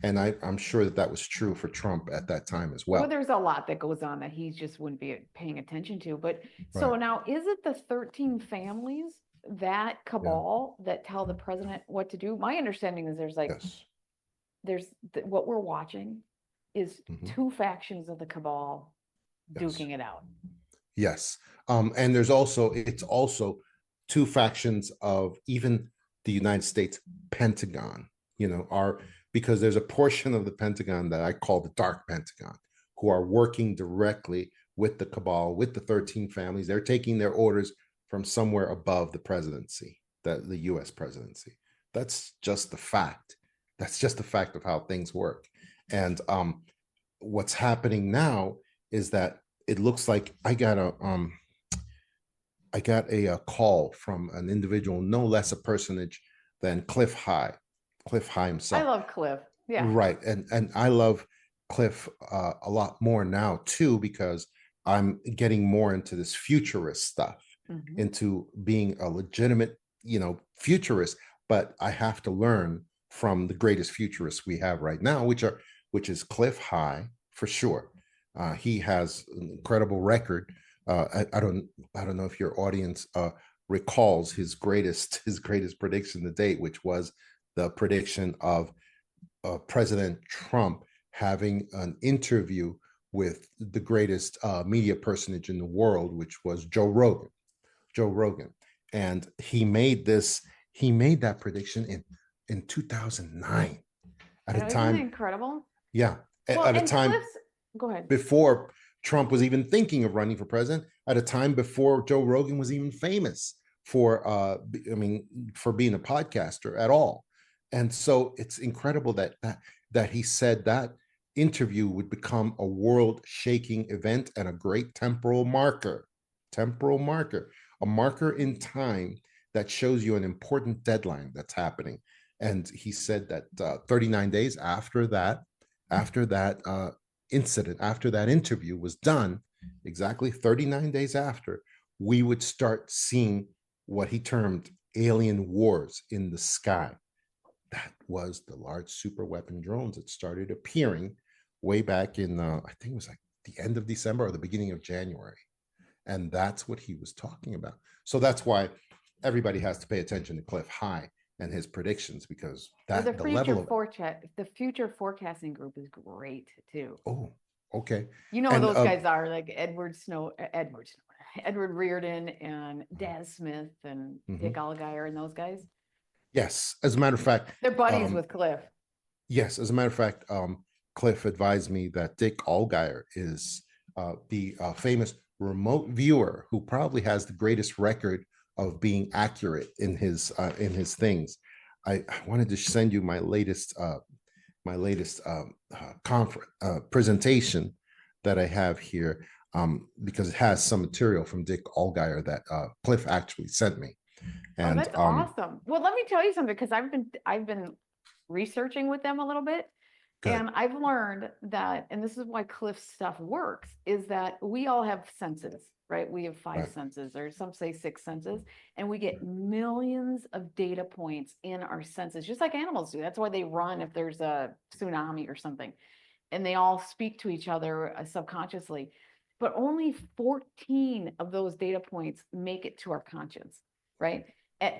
and I'm sure that was true for Trump at that time as well. Well, there's a lot that goes on that he just wouldn't be paying attention to. But so now, is it the 13 families, that cabal, that tell the president what to do? My understanding is there's what we're watching is two factions of the cabal duking it out. Yes. And it's also two factions of even the United States Pentagon, because there's a portion of the Pentagon that I call the dark Pentagon, who are working directly with the cabal, with the 13 families. They're taking their orders from somewhere above the presidency, the US presidency. That's just the fact. That's just the fact of how things work. And what's happening now is that it looks like I got a call from an individual, no less a personage than Cliff High himself. I love Cliff. Yeah. Right. And I love Cliff a lot more now too, because I'm getting more into this futurist stuff, into being a legitimate, futurist, but I have to learn from the greatest futurists we have right now, which is Cliff High for sure. He has an incredible record. I don't know if your audience recalls his greatest prediction to date, which was the prediction of President Trump having an interview with the greatest media personage in the world, which was Joe Rogan. And he made that prediction in 2009 at a time. Isn't it incredible? Yeah. Well, at a time. Go ahead. Before Trump was even thinking of running for president at a time before Joe Rogan was even famous for, for being a podcaster at all. And so it's incredible that he said that interview would become a world-shaking event and a great temporal marker, a marker in time that shows you an important deadline that's happening. And he said that 39 days after that incident, after that interview was done, exactly 39 days after, we would start seeing what he termed alien wars in the sky. That was the large super weapon drones that started appearing way back in, I think it was like the end of December or the beginning of January. And that's what he was talking about. So that's why everybody has to pay attention to Cliff High and his predictions, because Well, that the level of the future forecasting group is great too. oh, okay. You know, And those guys are like Edward Reardon and Daz Smith and Dick Allgaier and those guys. Yes, as a matter of fact, they're buddies with Cliff. Yes, as a matter of fact, Cliff advised me that Dick Allgaier is the famous remote viewer who probably has the greatest record of being accurate in his things. I wanted to send you my latest conference presentation that I have here, because it has some material from Dick Allgaier that Cliff actually sent me. And that's awesome. Well, let me tell you something, because I've been researching with them a little bit. Good. And I've learned that, and this is why Cliff's stuff works, is that we all have senses, right? We have five senses, or some say six senses, and we get millions of data points in our senses, just like animals do. That's why they run if there's a tsunami or something, and they all speak to each other subconsciously. But only 14 of those data points make it to our conscience, right?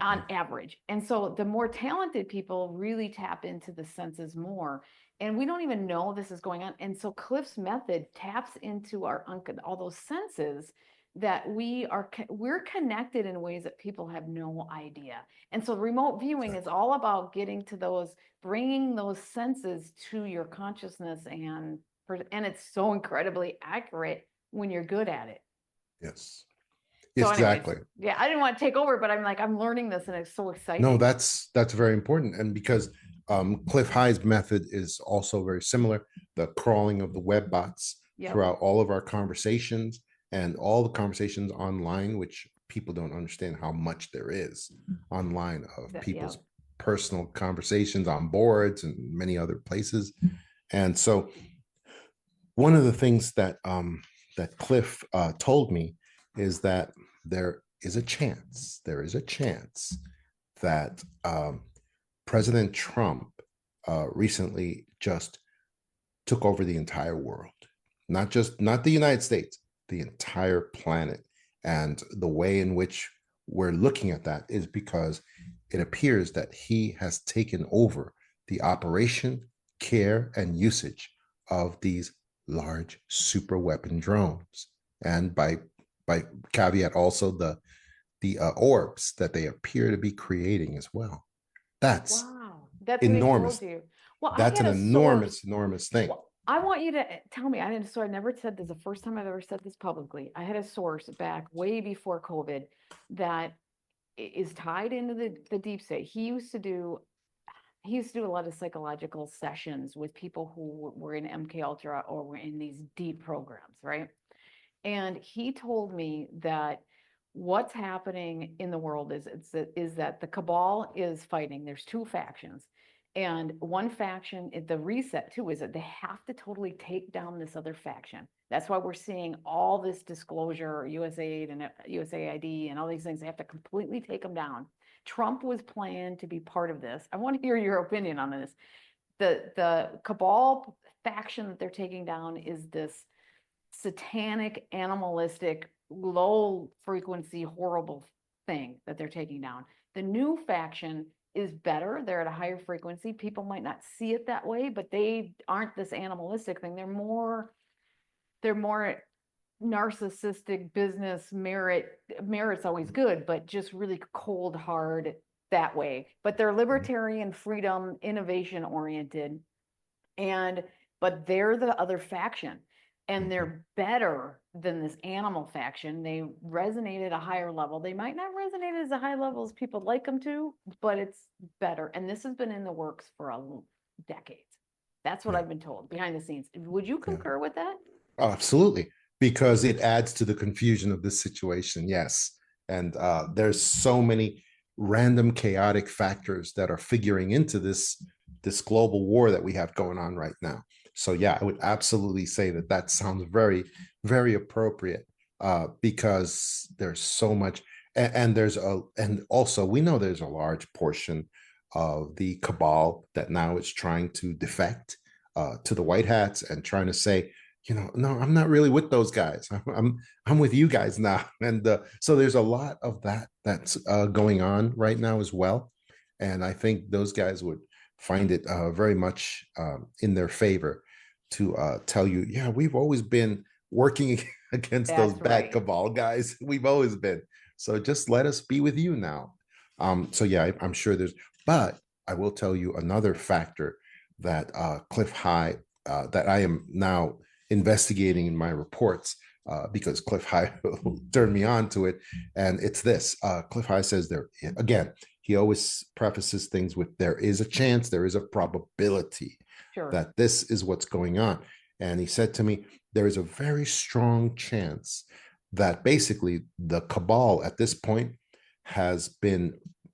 On average. And so the more talented people really tap into the senses more. And we don't even know this is going on. And so Cliff's method taps into all those senses that we're connected in ways that people have no idea. And so remote viewing is all about getting to bringing those senses to your consciousness, and it's so incredibly accurate when you're good at it. Yes. So exactly. Anyways, yeah, I didn't want to take over, but I'm learning this and it's so exciting. No, that's very important. And because Cliff High's method is also very similar, the crawling of the web bots throughout all of our conversations and all the conversations online, which people don't understand how much there is online of people's personal conversations on boards and many other places. And so one of the things that that Cliff told me is that there is a chance that President Trump recently just took over the entire world, not the United States, the entire planet. And the way in which we're looking at that is because it appears that he has taken over the operation, care, and usage of these large super weapon drones. And by caveat, also the orbs that they appear to be creating as well. That's enormous. Well, that's an enormous thing. Well, I want you to tell me. I never said this. The first time I've ever said this publicly. I had a source back way before COVID that is tied into the deep state. He used to do a lot of psychological sessions with people who were in MK Ultra or were in these deep programs, right? And he told me that what's happening in the world is that the Cabal is fighting. There's two factions. And one faction, the reset too, is that they have to totally take down this other faction. That's why we're seeing all this disclosure, USAID and USAID and all these things. They have to completely take them down. Trump was planned to be part of this. I want to hear your opinion on this. The Cabal faction that they're taking down is this satanic, animalistic, low frequency, horrible thing that they're taking down. The new faction is better. They're at a higher frequency. People might not see it that way, but they aren't this animalistic thing. They're more narcissistic business merit's always good, but just really cold, hard that way. But they're libertarian, freedom, innovation oriented. But they're the other faction. and they're better than this animal faction. They resonate at a higher level. They might not resonate as a high level as people like them to, but it's better. And this has been in the works for decades. That's what I've been told behind the scenes. Would you concur with that? Oh, absolutely, because it adds to the confusion of this situation. Yes. And there's so many random chaotic factors that are figuring into this global war that we have going on right now. So yeah, I would absolutely say that that sounds very, very appropriate, because there's so much, and also we know there's a large portion of the cabal that now is trying to defect to the white hats and trying to say, no, I'm not really with those guys. I'm with you guys now, and so there's a lot of that's going on right now as well, and I think those guys would find it very much in their favor to tell you, yeah, we've always been working against those bad cabal guys. We've always been. So just let us be with you now. So yeah, I'm sure but I will tell you another factor that Cliff High, that I am now investigating in my reports, because Cliff High turned me on to it. And it's this, Cliff High says there, again, he always prefaces things with, there is a chance, there is a probability that this is what's going on. And he said to me, there is a very strong chance that basically the cabal at this point has been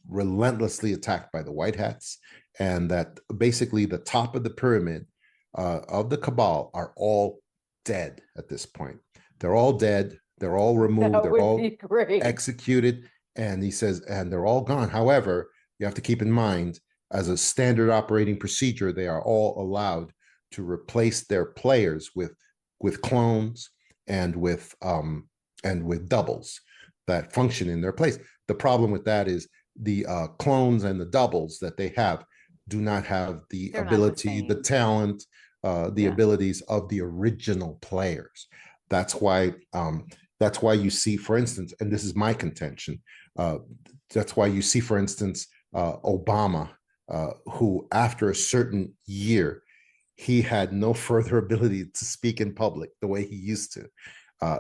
relentlessly attacked by the white hats, and that basically the top of the pyramid of the cabal are all dead at this point. They're all dead. They're all removed. They're all executed. And he says, and they're all gone. However, you have to keep in mind, as a standard operating procedure, they are all allowed to replace their players with clones and with doubles that function in their place. The problem with that is the clones and the doubles that they have do not have the ability, the talent, the abilities of the original players. That's why you see, for instance, and this is my contention, that's why you see, for instance, Obama, who after a certain year, he had no further ability to speak in public the way he used to.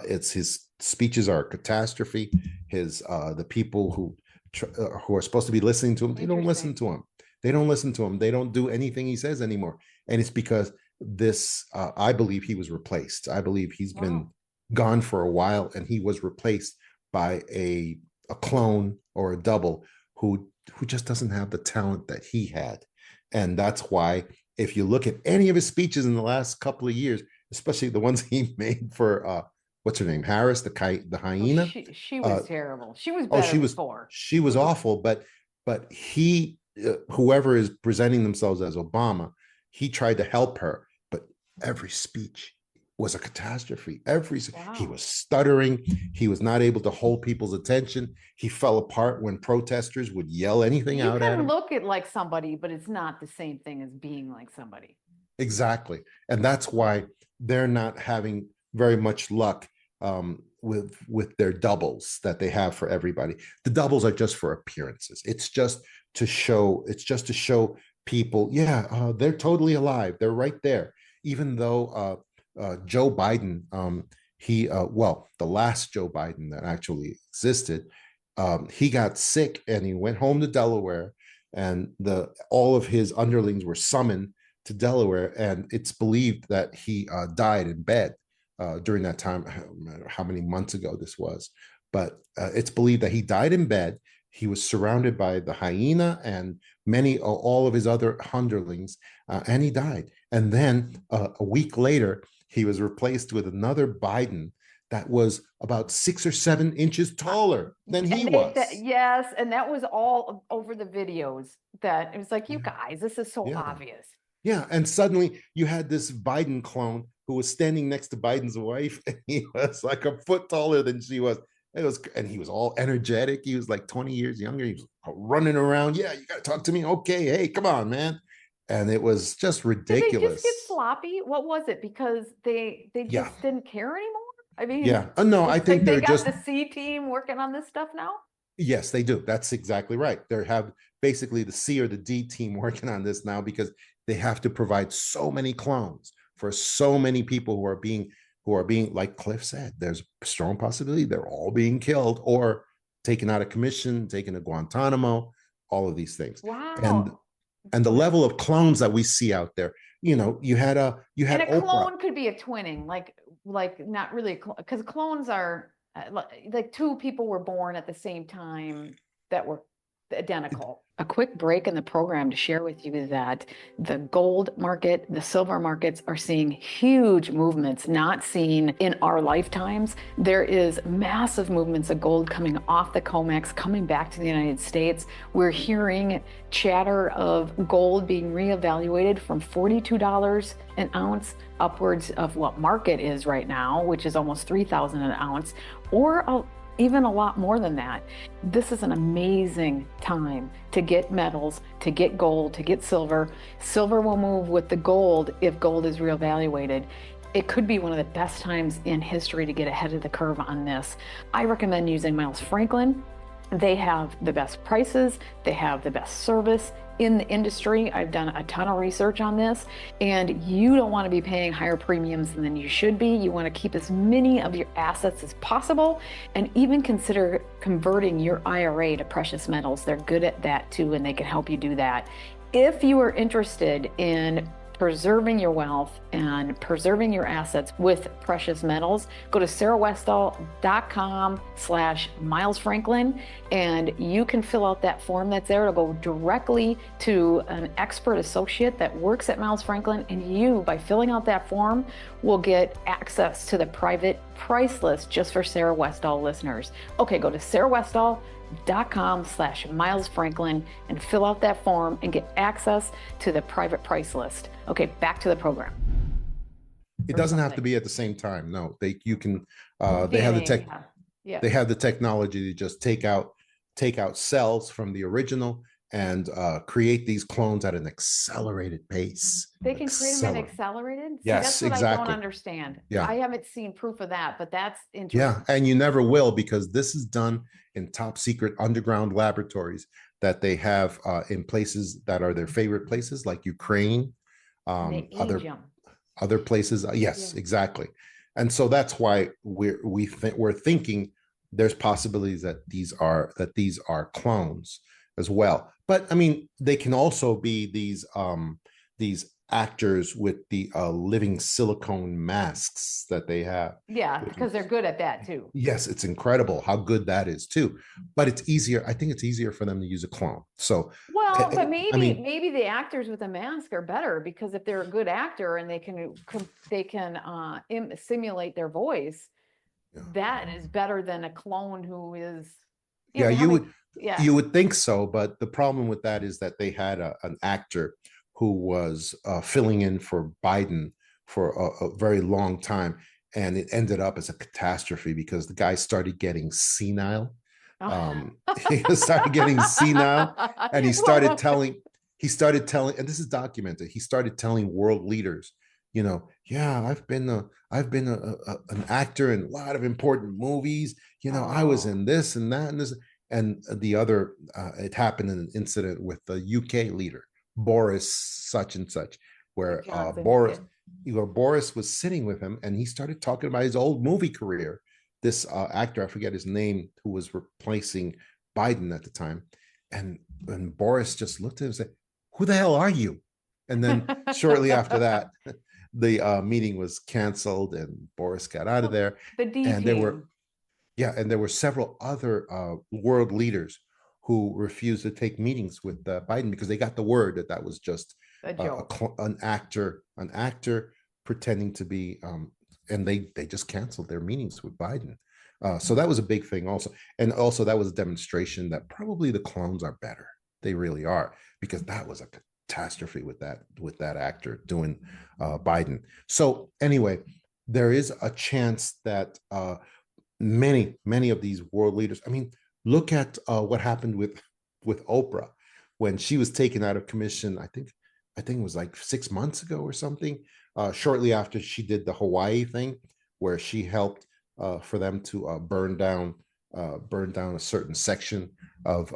It's his speeches are a catastrophe. The people who are supposed to be listening to him, they don't listen to him. They don't listen to him. They don't do anything he says anymore. And it's because I believe he was replaced. I believe he's been gone for a while, and he was replaced by a clone or a double who just doesn't have the talent that he had. And that's why, if you look at any of his speeches in the last couple of years, especially the ones he made for what's her name, Harris, the hyena. She was terrible. She was better before. She was awful, but he, whoever is presenting themselves as Obama, he tried to help her, but every speech was a catastrophe. He was stuttering. He was not able to hold people's attention. He fell apart when protesters would yell anything out at him. You can look at like somebody, but it's not the same thing as being like somebody. Exactly. And that's why they're not having very much luck with their doubles that they have for everybody. The doubles are just for appearances. It's just to show people, they're totally alive. They're right there. Even though Joe Biden, the last Joe Biden that actually existed, he got sick and he went home to Delaware, and all of his underlings were summoned to Delaware, and it's believed that he died in bed during that time. I don't remember how many months ago this was, but it's believed that he died in bed. He was surrounded by the hyena and all of his other underlings, and he died. And then a week later, he was replaced with another Biden that was about 6 or 7 inches taller than he was. Yes, and that was all over the videos. That it was like, you guys, this is so obvious. Yeah, and suddenly you had this Biden clone who was standing next to Biden's wife, and he was like a foot taller than she was. And he was all energetic. He was like 20 years younger. He was running around. Yeah, you got to talk to me. Okay, hey, come on, man. And it was just ridiculous. Did they just get sloppy? What was it? Because they just didn't care anymore? I mean, no, I think they got the C team working on this stuff now. Yes, they do. That's exactly right. They have basically the C or the D team working on this now, because they have to provide so many clones for so many people who are being, like Cliff said, there's a strong possibility they're all being killed or taken out of commission, taken to Guantanamo, all of these things. And Wow. the Go ahead. level of clones that we see out there, you had And a Oprah. clone could be a twinning, like not really, because clones are like two people were born at the same time that were identical. A quick break in the program to share with you that the gold market, the silver markets are seeing huge movements not seen in our lifetimes. There is massive movements of gold coming off the COMEX, coming back to the United States. We're hearing chatter of gold being reevaluated from $42 an ounce upwards of what market is right now, which is almost $3,000 an ounce, or even a lot more than that. This is an amazing time to get metals, to get gold, to get silver. Silver will move with the gold if gold is reevaluated. It could be one of the best times in history to get ahead of the curve on this. I recommend using Miles Franklin. They have the best prices, they have the best service in the industry. I've done a ton of research on this, and you don't want to be paying higher premiums than you should be. You want to keep as many of your assets as possible, and even consider converting your IRA to precious metals. They're good at that too, and they can help you do that. If you are interested in preserving your wealth and preserving your assets with precious metals, go to sarahwestall.com/Miles Franklin, and you can fill out that form that's there. It'll go directly to an expert associate that works at Miles Franklin, and you, by filling out that form, will get access to the private price list just for Sarah Westall listeners. Okay, go to sarahwestall.com/Miles Franklin and fill out that form and get access to the private price list. Okay, back to the program. It doesn't have to be at the same time. No, they have the tech. Yeah. They have the technology to just take out cells from the original and create these clones at an accelerated pace. They can create them in accelerated? See, yes, that's what exactly. I don't understand. Yeah. I haven't seen proof of that, but that's interesting. Yeah, and you never will, because this is done in top secret underground laboratories that they have in places that are their favorite places, like Ukraine, other places. Yes, yeah. Exactly. And so that's why we're thinking there's possibilities that these are clones as well. But I mean, they can also be these actors with the living silicone masks that they have. Yeah, because they're good at that too. Yes, it's incredible how good that is too. But it's easier. I think it's easier for them to use a clone. So well, but maybe the actors with a mask are better, because if they're a good actor and they can simulate their voice, yeah, that is better than a clone who is. You would think so, but the problem with that is that they had an actor who was filling in for Biden for a very long time, and it ended up as a catastrophe because the guy started getting senile. He started getting senile, and he started telling, and this is documented. He started telling world leaders, yeah, I've been an actor in a lot of important movies. I was in this and that and this, and the other. It happened in an incident with the UK leader, Boris such and such, where Boris was sitting with him, and he started talking about his old movie career. This actor, I forget his name, who was replacing Biden at the time, and Boris just looked at him and said, "Who the hell are you?" And then shortly after that, the meeting was canceled, and Boris got out of there. And there were several other world leaders who refused to take meetings with Biden because they got the word that was just an actor pretending to be, and they just canceled their meetings with Biden. So that was a big thing also. And also that was a demonstration that probably the clones are better. They really are, because that was a catastrophe with that actor doing Biden. So anyway, there is a chance that many of these world leaders, I mean, look at what happened with Oprah when she was taken out of commission. I think it was like 6 months ago or something, shortly after she did the Hawaii thing, where she helped for them to burn down a certain section of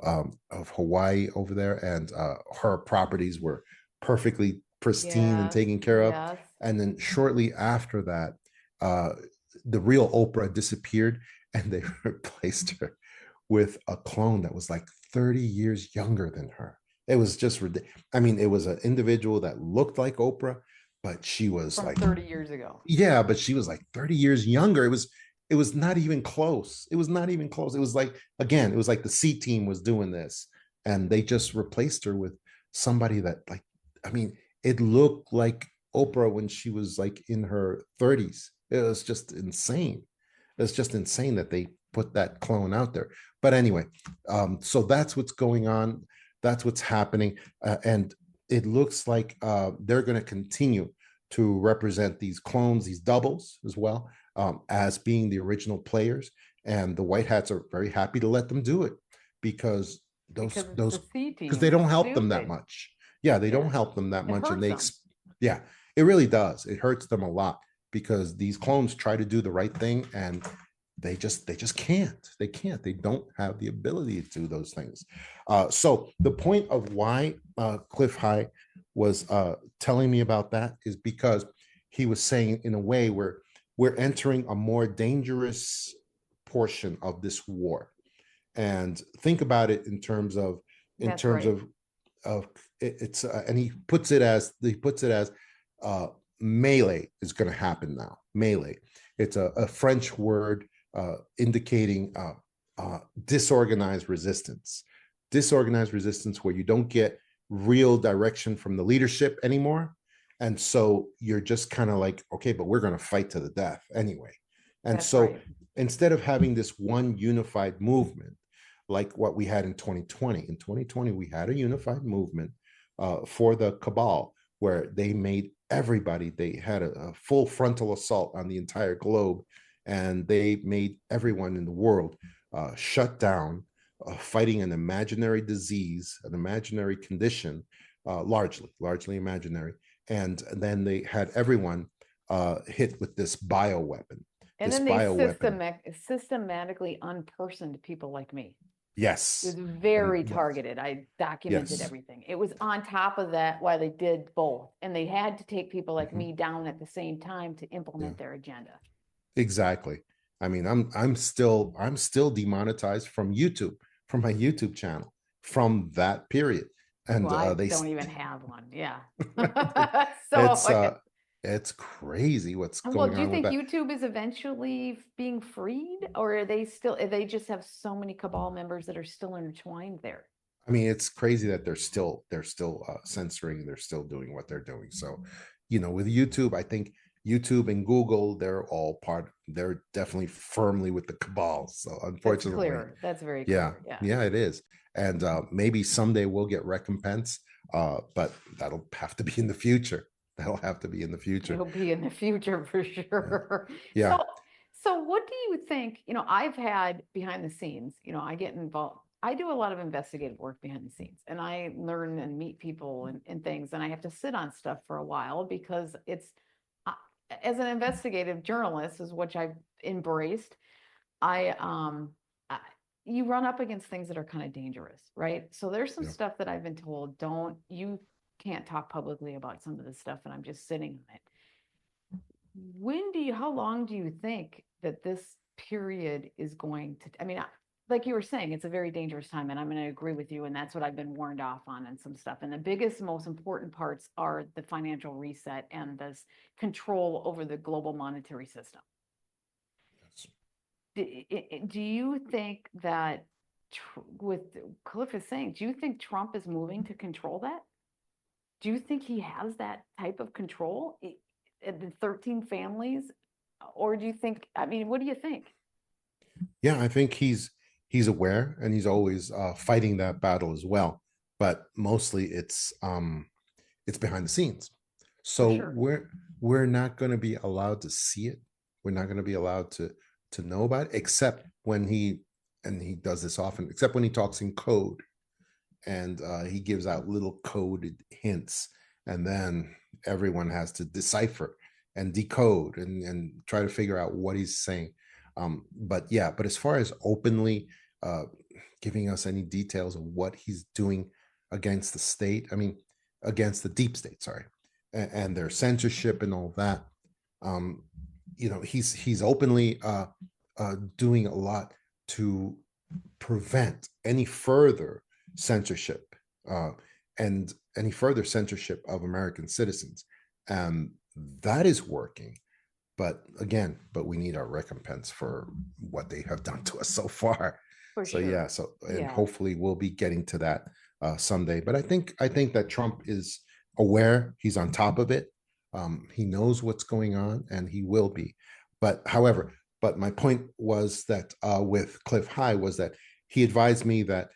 Hawaii over there, and her properties were perfectly pristine and taken care of. Yes. And then shortly after that, uh, the real Oprah disappeared, and they replaced her with a clone that was like 30 years younger than her. It was just ridiculous. I mean, it was an individual that looked like Oprah, but she was From like, 30 years ago. yeah, but she was like 30 years younger. It was not even close. It was not even close. It was like, again, it was like the C team was doing this, and they just replaced her with somebody that, like, I mean, it looked like Oprah when she was like in her 30s. It was just insane. It's just insane that they put that clone out there. But anyway, so that's what's going on. That's what's happening. And it looks like they're going to continue to represent these clones, these doubles as well, as being the original players. And the White Hats are very happy to let them do it because Because it's those the C because they team. don't It's help them that stupid. much. Yeah, they Yeah. don't help them that It much, and hurts them. yeah, it really does. It hurts them a lot because these clones try to do the right thing, and they just can't. They can't. They don't have the ability to do those things. So the point of why Cliff High was telling me about that is because he was saying, in a way, we're entering a more dangerous portion of this war. And think about it in terms of in That's terms right. of it's and he puts it as uh melee is going to happen now. Melee, it's a French word indicating disorganized resistance where you don't get real direction from the leadership anymore, and so you're just kind of like, okay, but we're going to fight to the death anyway. And That's so right. instead of having this one unified movement like what we had in 2020, we had a unified movement for the Cabal, where they made everybody, they had a full frontal assault on the entire globe, and they made everyone in the world shut down, fighting an imaginary disease, an imaginary condition, largely imaginary. And then they had everyone hit with this bioweapon. And This then they bioweapon, systematically unpersoned people like me. It yes, was very yes, targeted. I documented yes. everything. It was on top of that why they did both. And they had to take people like Mhm. me down at the same time to Yeah, implement their agenda. exactly. I mean, I'm still demonetized from YouTube, from my YouTube channel, from that period. And Well, I they don't even have one. Yeah. it's So, it's crazy what's well, going do you on with think that. YouTube is eventually being freed, or are they still, they just have so many cabal members that are still intertwined there? I mean, it's crazy that they're still censoring, they're still doing what they're doing. So, with YouTube, I think YouTube and Google, they're definitely firmly with the cabal. So That's unfortunately, clear. That's very yeah, clear. Yeah. yeah, it is. And maybe someday we'll get recompense, but that'll have to be in the future. That'll have to be in the future. It'll be in the future for Yeah. sure. Yeah. So what do you think? I've had behind the scenes, I get involved. I do a lot of investigative work behind the scenes, and I learn and meet people and things, and I have to sit on stuff for a while because uh, as an investigative journalist, is which I've embraced. I I, you run up against things that are kind of dangerous, right? So there's some Yeah. stuff that I've been told, don't you can't talk publicly about some of this stuff, and I'm just sitting on it. How long do you think that this period is going to, I mean, like you were saying, it's a very dangerous time, and I'm going to agree with you. And that's what I've been warned off on and some stuff. And the biggest, most important parts are the financial reset and this control over the global monetary system. Do you think that, with Cliff is saying, do you think Trump is moving to control that? Do you think he has that type of control? The 13 families? Or do you think, I mean, what do you think? Yeah, I think he's aware, and he's always fighting that battle as well. But mostly it's behind the scenes. For So sure. we're not going to be allowed to see it. We're not going to be allowed to know about it, except when he does this often, except when he talks in code, and he gives out little coded hints, and then everyone has to decipher and decode and try to figure out what he's saying. But as far as openly uh, giving us any details of what he's doing against the state, I mean, against the deep state, sorry, and their censorship and all that, um, he's openly doing a lot to prevent any further censorship and any further censorship of American citizens. And that is working. But again, we need our recompense for what they have done to us so far. For So sure. yeah, and hopefully we'll be getting to that someday. But I think that Trump is aware, he's on top of it. He knows what's going on, and he will be. But however, my point was that with Cliff High was that he advised me that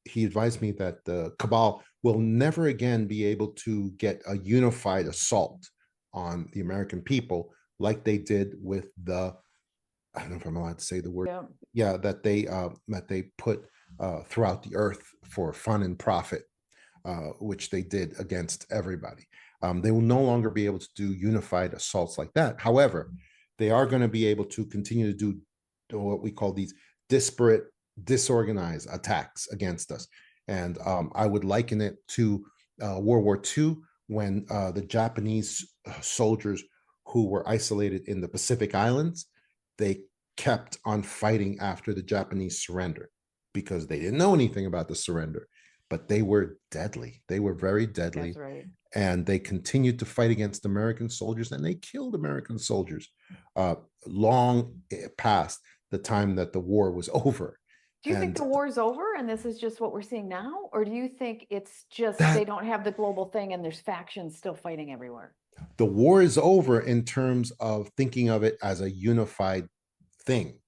the Cabal will never again be able to get a unified assault on the American people like they did with I don't know if I'm allowed to say the word. Yeah, that they put throughout the earth for fun and profit, which they did against everybody. They will no longer be able to do unified assaults like that. However, they are going to be able to continue to do what we call these disparate, disorganized attacks against us. And I would liken it to World War II, when the Japanese soldiers who were isolated in the Pacific Islands, they kept on fighting after the Japanese surrender because they didn't know anything about the surrender, but they were deadly. They were very deadly. That's right. And they continued to fight against American soldiers, and they killed American soldiers long past the time that the war was over. Do you think the war is over and this is just what we're seeing now? Or do you think it's just they don't have the global thing and there's factions still fighting everywhere? The war is over in terms of thinking of it as a unified thing.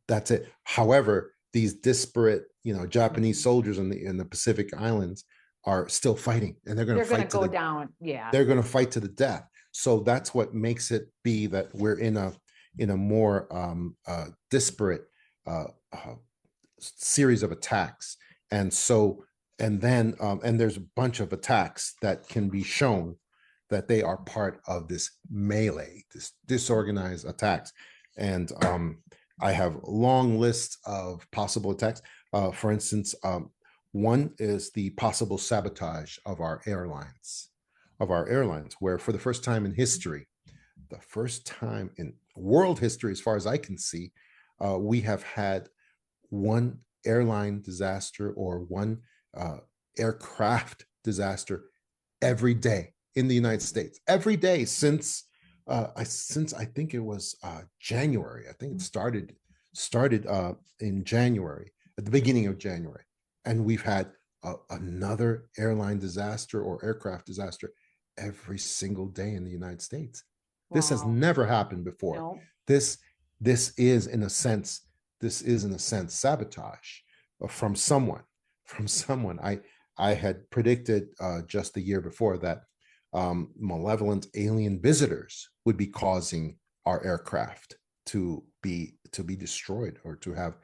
That's it. However, these disparate, Japanese soldiers in the Pacific Islands are still fighting, and they're going to fight to go down. Yeah, they're going to fight to the death. So that's what makes it be that we're in a more disparate series of attacks. And then there's a bunch of attacks that can be shown that they are part of this melee, this disorganized attacks. And I have a long list of possible attacks. For instance, one is the possible sabotage of our airlines, where for the first time in history, the first time in world history, as far as I can see, we have had one airline disaster or one aircraft disaster every day in the United States, every day since I think it was January. I think it started in January, at the beginning of January, and we've had another airline disaster or aircraft disaster every single day in the United States. Wow. This has never happened before. No. This is in a sense sabotage from someone. I had predicted just the year before that malevolent alien visitors would be causing our aircraft to be destroyed or to have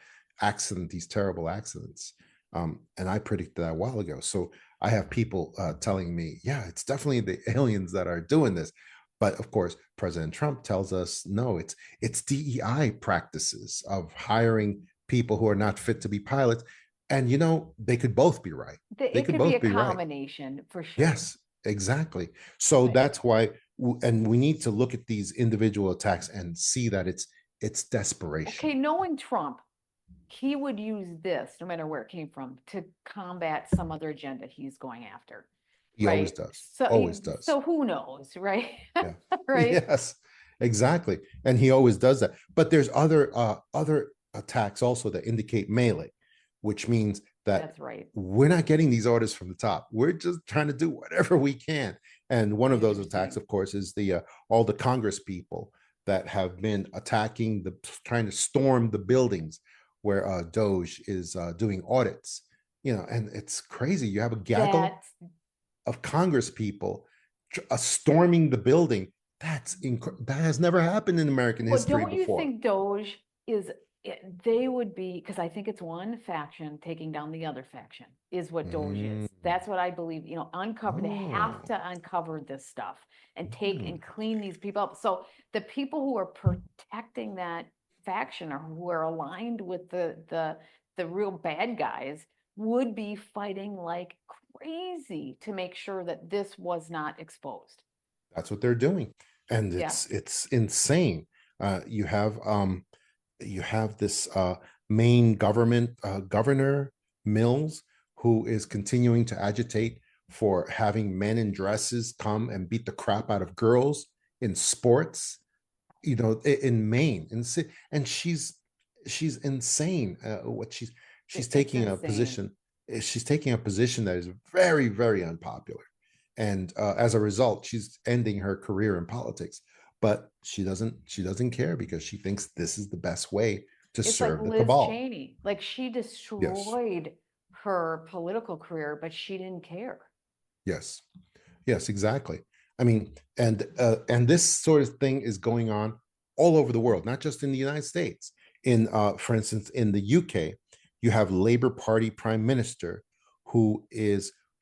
these terrible accidents. And I predicted that a while ago. So I have people telling me, yeah, it's definitely the aliens that are doing this. But of course, President Trump tells us, no, it's DEI practices of hiring people who are not fit to be pilots. And, they could both be right. It could be a combination for sure. Yes, exactly. So that's why, and we need to look at these individual attacks and see that it's desperation. Okay, knowing Trump, he would use this, no matter where it came from, to combat some other agenda he's going after. He always does. Always does. So who knows, right? Yeah. Right. Yes, exactly. And he always does that. But there's other attacks also that indicate melee, which means that that's right. We're not getting these orders from the top. We're just trying to do whatever we can. And one of those attacks, of course, is all the Congress people that have been attacking, trying to storm the buildings where Doge is doing audits. And it's crazy. You have a gaggle of Congress people storming the building. That has never happened in American history before. Don't you think Doge is? They would be, because I think it's one faction taking down the other faction is what Doge is. That's what I believe. Uncover. They have to uncover this stuff and take and clean these people up. So the people who are protecting that faction or who are aligned with the real bad guys would be fighting like crazy to make sure that this was not exposed. That's what they're doing. and Yeah. it's insane. You have this Maine governor Mills, who is continuing to agitate for having men in dresses come and beat the crap out of girls in sports, in Maine, and she's insane. What she's It's taking a insane. position, she's taking a position that is very, very unpopular, and as a result, she's ending her career in politics. But she doesn't care because she thinks this is the best way to It's like serve the Liz cabal. Cheney. Like she Yes, destroyed her political career, but she didn't care. yes, yes, exactly. I mean, and this sort of thing is going on all over the world, not just in the United States. For instance, in the UK, you have Labour Party Prime Minister,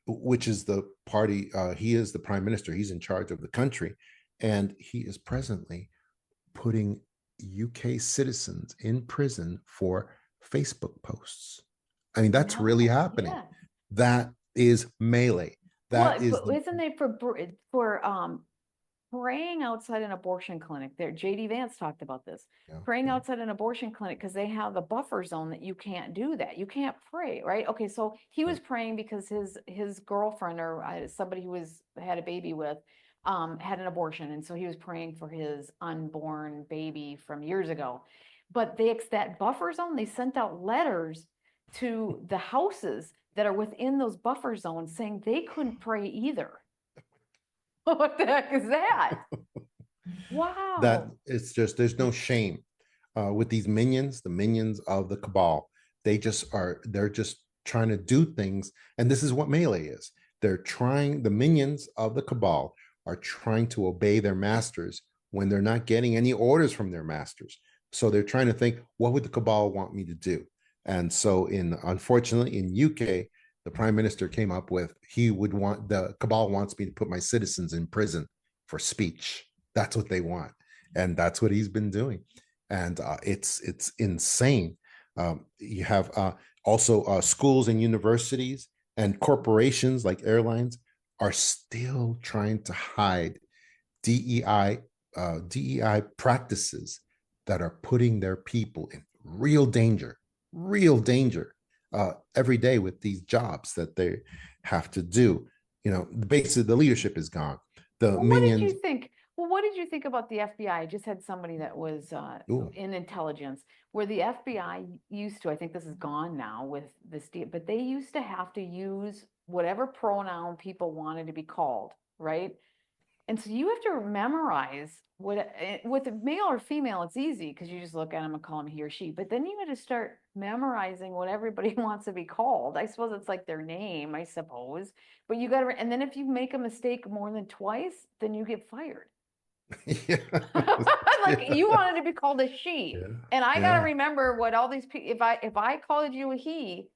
which is the party. He is the Prime Minister. He's in charge of the country, and he is presently putting UK citizens in prison for Facebook posts. I mean, that's really No, happening. yeah. That is melee. That Well, is but the isn't it for praying outside an abortion clinic? There, JD Vance talked about this. yeah, Praying yeah. outside an abortion clinic because they have a buffer zone that you can't do that. You can't pray, right? Okay, so he was Right. praying because his girlfriend or somebody who had a baby with had an abortion, and so he was praying for his unborn baby from years ago. But that buffer zone, they sent out letters to the houses that are within those buffer zones saying they couldn't pray either. What the heck is that? That Wow. it's just there's no shame with these minions, the minions of the cabal. They're just trying to do things, and this is what melee is. The minions of the cabal are trying to obey their masters when they're not getting any orders from their masters. So they're trying to think, what would the cabal want me to do? And so unfortunately in UK, the prime minister came up with the cabal wants me to put my citizens in prison for speech. That's what they want, and that's what he's been doing, and it's insane. You have also schools and universities and corporations like airlines are still trying to hide DEI DEI practices that are putting their people in real danger every day with these jobs that they have to do. Basically the leadership is gone. The Well, what did minions. you think? Well, what did you think about the FBI? I just had somebody that was Ooh, in intelligence, where the FBI used to, I think this is gone now with this, but they used to have to use whatever pronoun people wanted to be called, right? And so you have to memorize with a male or female, it's easy because you just look at them and call them he or she. But then you got to start memorizing what everybody wants to be called. I suppose it's like their name, I suppose. But you got to, and then if you make a mistake more than twice, then you get fired. yeah, Like you yeah, wanted to be called a she, yeah, and I got to yeah. remember what all these people. If I called you a he,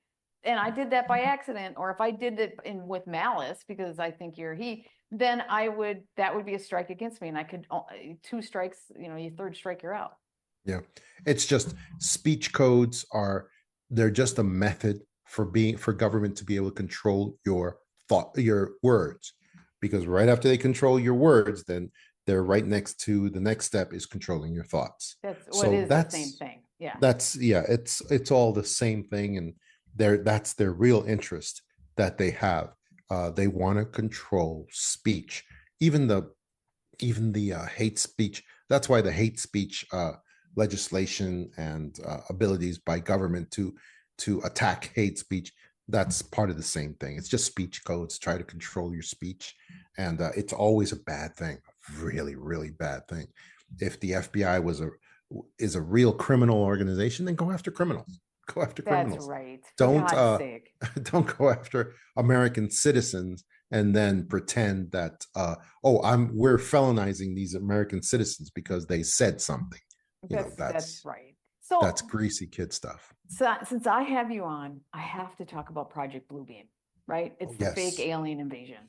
and I did that by accident, or if I did it with malice because I think you're he, then that would be a strike against me, and I could two strikes. Your third strike, you're out. Yeah. It's just speech codes they're just a method for government to be able to control your words. Because right after they control your words, then they're right next to the next step is controlling your thoughts. That's what So is the same thing. Yeah. yeah, it's all the same thing, and that's their real interest that they have. They want to control speech, even the hate speech. That's why the hate speech legislation and abilities by government to attack hate speech, that's part of the same thing. It's just speech codes try to control your speech, and it's always a bad thing, really, really bad thing. If the FBI is a real criminal organization, then go after criminals. Go after That's criminals. right. For Don't God's sake. don't go after American citizens and then pretend that we're felonizing these American citizens because they said something. That's right. That's So, greasy kid stuff. since I have you on, I have to talk about Project Bluebeam, right? It's Oh, the fake yes, alien invasion.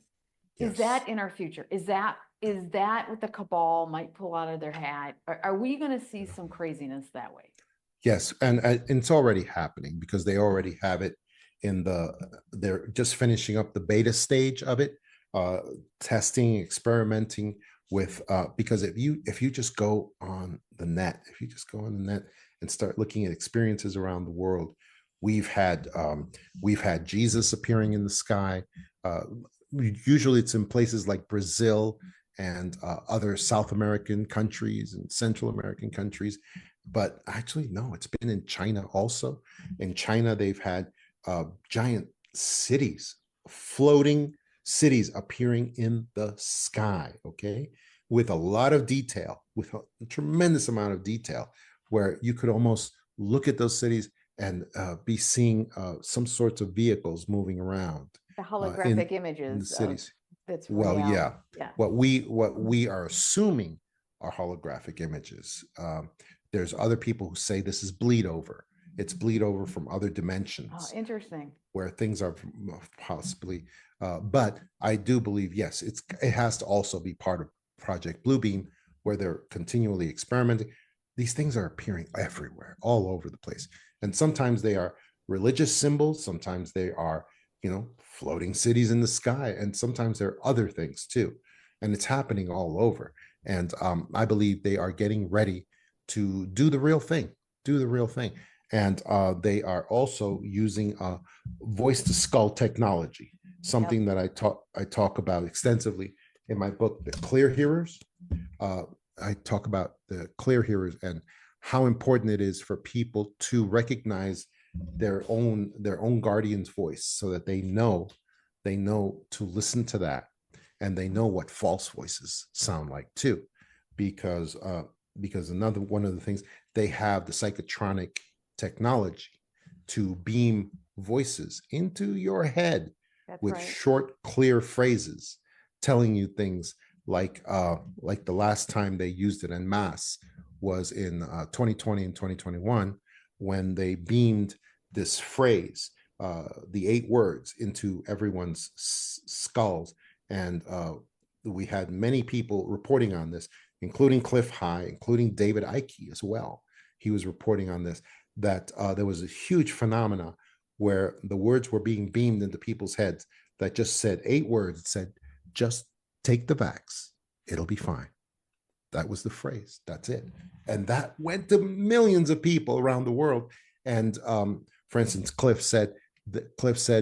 Is yes, that in our future? Is that what the cabal might pull out of their hat? Are we going to see yeah. some craziness that way? Yes, and it's already happening because they already have it they're just finishing up the beta stage of it, uh, testing, experimenting with because if you just go on the net, and start looking at experiences around the world, we've had Jesus appearing in the sky. Uh, Usually, it's in places like Brazil and other South American countries and Central American countries. But actually, no, it's been in China also. In China, they've had giant cities, floating cities appearing in the sky, okay, with a lot of detail, with a tremendous amount of detail, where you could almost look at those cities and be seeing some sorts of vehicles moving around The in holographic images the of cities. that's Well, yeah, reality. Yeah. what we are assuming are holographic images. There's other people who say this is bleed over. It's bleed over from other Oh, dimensions interesting. where things are possibly. But I do believe, yes, it has to also be part of Project Bluebeam, where they're continually experimenting. These things are appearing everywhere, all over the place, and sometimes they are religious symbols. Sometimes they are, floating cities in the sky, and sometimes there are other things too, and it's happening all over. And I believe they are getting ready to do the real thing, and they are also using voice to skull technology, something that I talk about extensively in my book, The Clear Hearers. Uh, I talk about the clear hearers and how important it is for people to recognize their own guardian's voice, so that they know to listen to that, and they know what false voices sound like too, because another one of the things, they have the psychotronic technology to beam voices into your head That's with right. short, clear phrases, telling you things like the last time they used it en masse was in 2020 and 2021, when they beamed this phrase, the 8 words, into everyone's skulls. And we had many people reporting on this, including Cliff High, including David Icke as well. He was reporting on this, that there was a huge phenomena where the words were being beamed into people's heads that just said 8 words. It said, just take the vax, it'll be fine. That was the phrase. That's it. And that went to millions of people around the world. And for instance, Cliff said,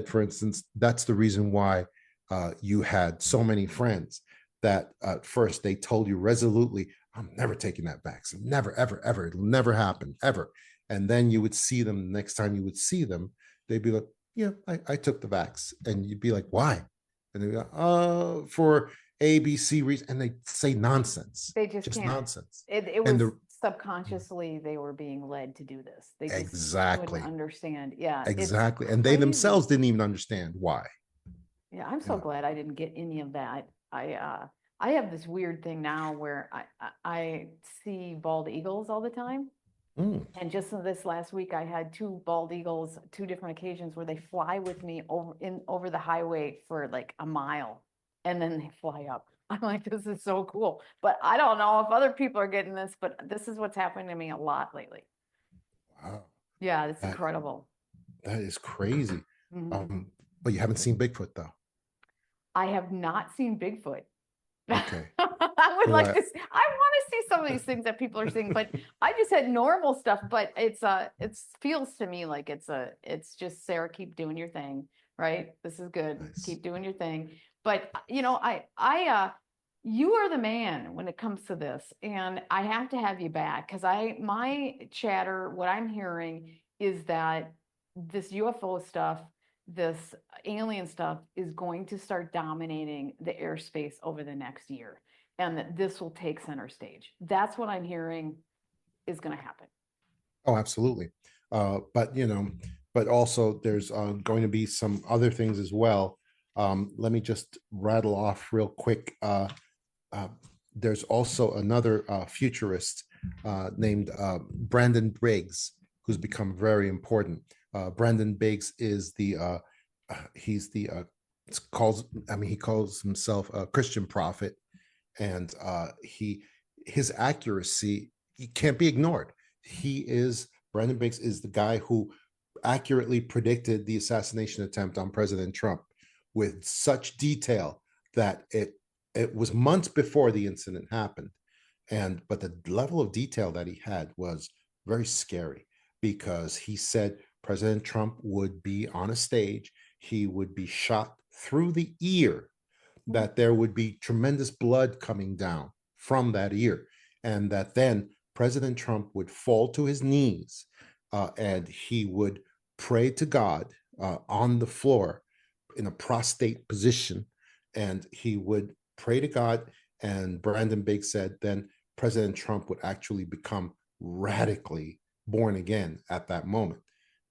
for instance, that's the reason why you had so many friends that at first they told you resolutely, I'm never taking that vaccine. Never, ever, ever. It'll never happen, ever. And then you would see them, the next time you would see them, they'd be like, yeah, I took the vax. And you'd be like, why? And they'd be like, for ABC reason. And they say nonsense, They just can't. nonsense. It And was subconsciously they were being led to do this. They just exactly, couldn't understand. Yeah, exactly. it's And they crazy. themselves didn't even understand why. Yeah, I'm so glad I didn't get any of that. I have this weird thing now where I see bald eagles all the time. Mm. And just this last week, I had 2 bald eagles, 2 different occasions where they fly with me over the highway for like a mile, and then they fly up. I'm like, this is so cool. But I don't know if other people are getting this, but this is what's happening to me a lot lately. Wow. Yeah, it's That, incredible. that is crazy. Mhm. But you haven't seen Bigfoot though. I have not seen Bigfoot. Okay. I would like Right. to I want to see some of these things that people are seeing, but I just had normal stuff, but it feels to me like it's just, Sarah, keep doing your thing, right? This is good. Nice. Keep doing your thing. But you are the man when it comes to this, and I have to have you back because my chatter, what I'm hearing is that this UFO stuff, this alien stuff is going to start dominating the airspace over the next year, and that this will take center stage. That's what I'm hearing is going to happen. Oh, absolutely. But but also there's going to be some other things as well. Let me just rattle off real quick. Uh, there's also another futurist named Brandon Briggs, who's become very important. Brandon Briggs is he's the he calls himself a Christian prophet, and his accuracy, he can't be ignored. Brandon Briggs is the guy who accurately predicted the assassination attempt on President Trump with such detail that it was months before the incident happened. But the level of detail that he had was very scary, because he said President Trump would be on a stage, he would be shot through the ear, that there would be tremendous blood coming down from that ear, and that then President Trump would fall to his knees, and he would pray to God on the floor in a prostrate position, and he would pray to God. And Brandon Biggs said then President Trump would actually become radically born again at that moment.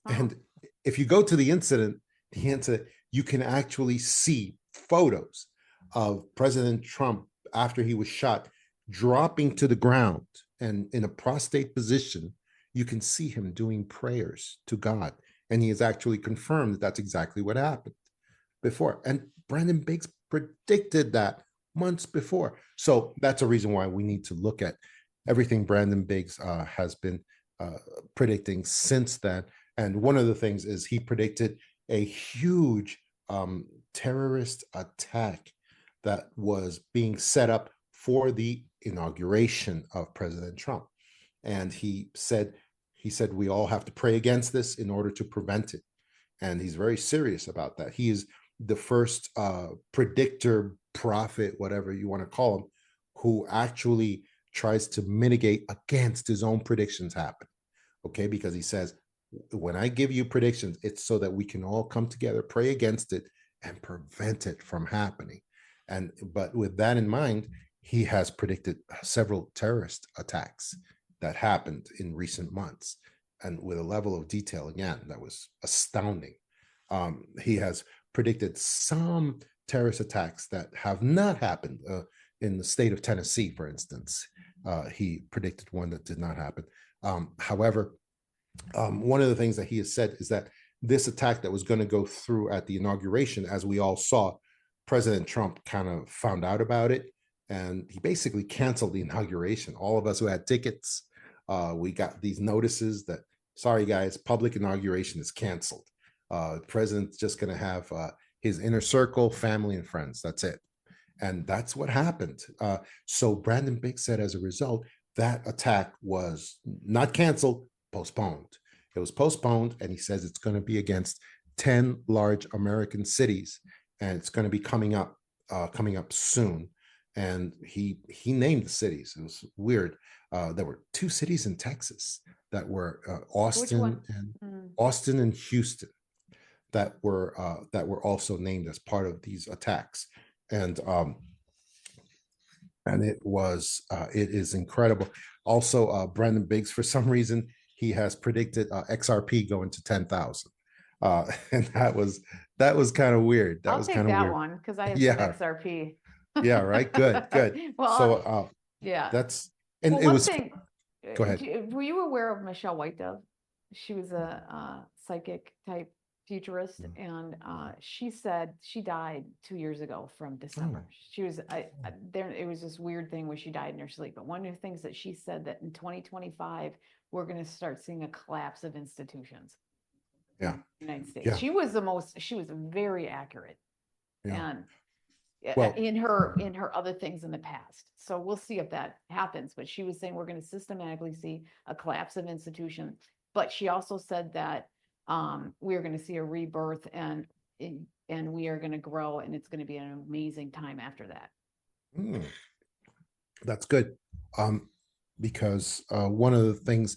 Wow. And if you go to the incident, you can actually see photos of President Trump after he was shot dropping to the ground, and in a prostrate position, you can see him doing prayers to God. And he has actually confirmed that that's exactly what happened before. And Brandon Biggs predicted that months before. So that's a reason why we need to look at everything Brandon Biggs has been predicting since then. And one of the things is he predicted a huge terrorist attack that was being set up for the inauguration of President Trump. And he said we all have to pray against this in order to prevent it. And he's very serious about that. He is the first predictor, prophet, whatever you want to call him, who actually tries to mitigate against his own predictions happening. Okay, because he says, when I give you predictions, it's so that we can all come together, pray against it, and prevent it from happening. But with that in mind, he has predicted several terrorist attacks that happened in recent months, and with a level of detail, again, that was astounding. He has predicted some terrorist attacks that have not happened in the state of Tennessee, for instance. He predicted one that did not happen. However, one of the things that he has said is that this attack that was going to go through at the inauguration, as we all saw, President Trump kind of found out about it, and he basically canceled the inauguration. All of us who had tickets, we got these notices that, sorry guys, public inauguration is canceled. The president's just going to have his inner circle, family, and friends. That's it. And that's what happened. So Brandon Biggs said, as a result, that attack was not canceled, postponed. It was postponed, and he says it's going to be against 10 large American cities, and it's going to be coming up soon. And he named the cities. It was weird. There were 2 cities in Texas that were Austin and Houston that were also named as part of these attacks. And it is incredible. Also, Brandon Biggs, for some reason, he has predicted XRP going to 10,000, and that was kind of weird. I'll take that one because I have some XRP. Yeah, right. Good. Well, so yeah, that's, and well, it was. Go ahead. Were you aware of Michelle White Dove? She was a psychic type futurist, and she said she died 2 years ago from December. She was there. It was this weird thing where she died in her sleep. But one of the things that she said, that in 2025 we're going to start seeing a collapse of institutions. Yeah, in the United States. Yeah. She was very accurate, and well, in her other things in the past. So we'll see if that happens. But she was saying we're going to systematically see a collapse of institutions. But she also said that we're going to see a rebirth, and we are going to grow, and it's going to be an amazing time after that. That's good, because one of the things,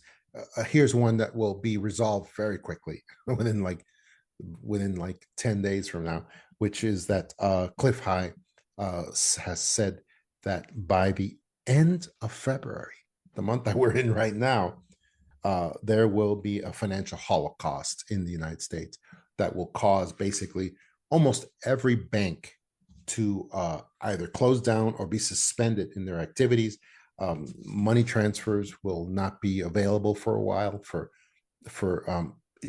here's one that will be resolved very quickly within like 10 days from now, which is that Cliff High has said that by the end of February, the month that we're in right now, there will be a financial holocaust in the United States that will cause basically almost every bank to either close down or be suspended in their activities. Money transfers will not be available for a while for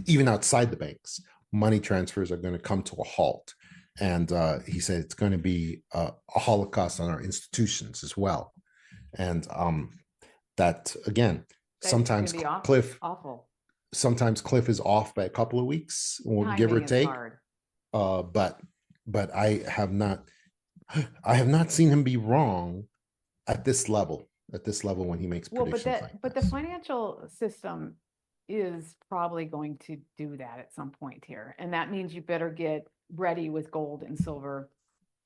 even outside the banks. Money transfers are going to come to a halt. And he said it's going to be a holocaust on our institutions as well. And that, again, sometimes Cliff is off by a couple of weeks, or give or take. But I have not I have not seen him be wrong at this level. At this level, when he makes Well, predictions like but the this. financial system is probably going to do that at some point here. And that means you better get ready with gold and silver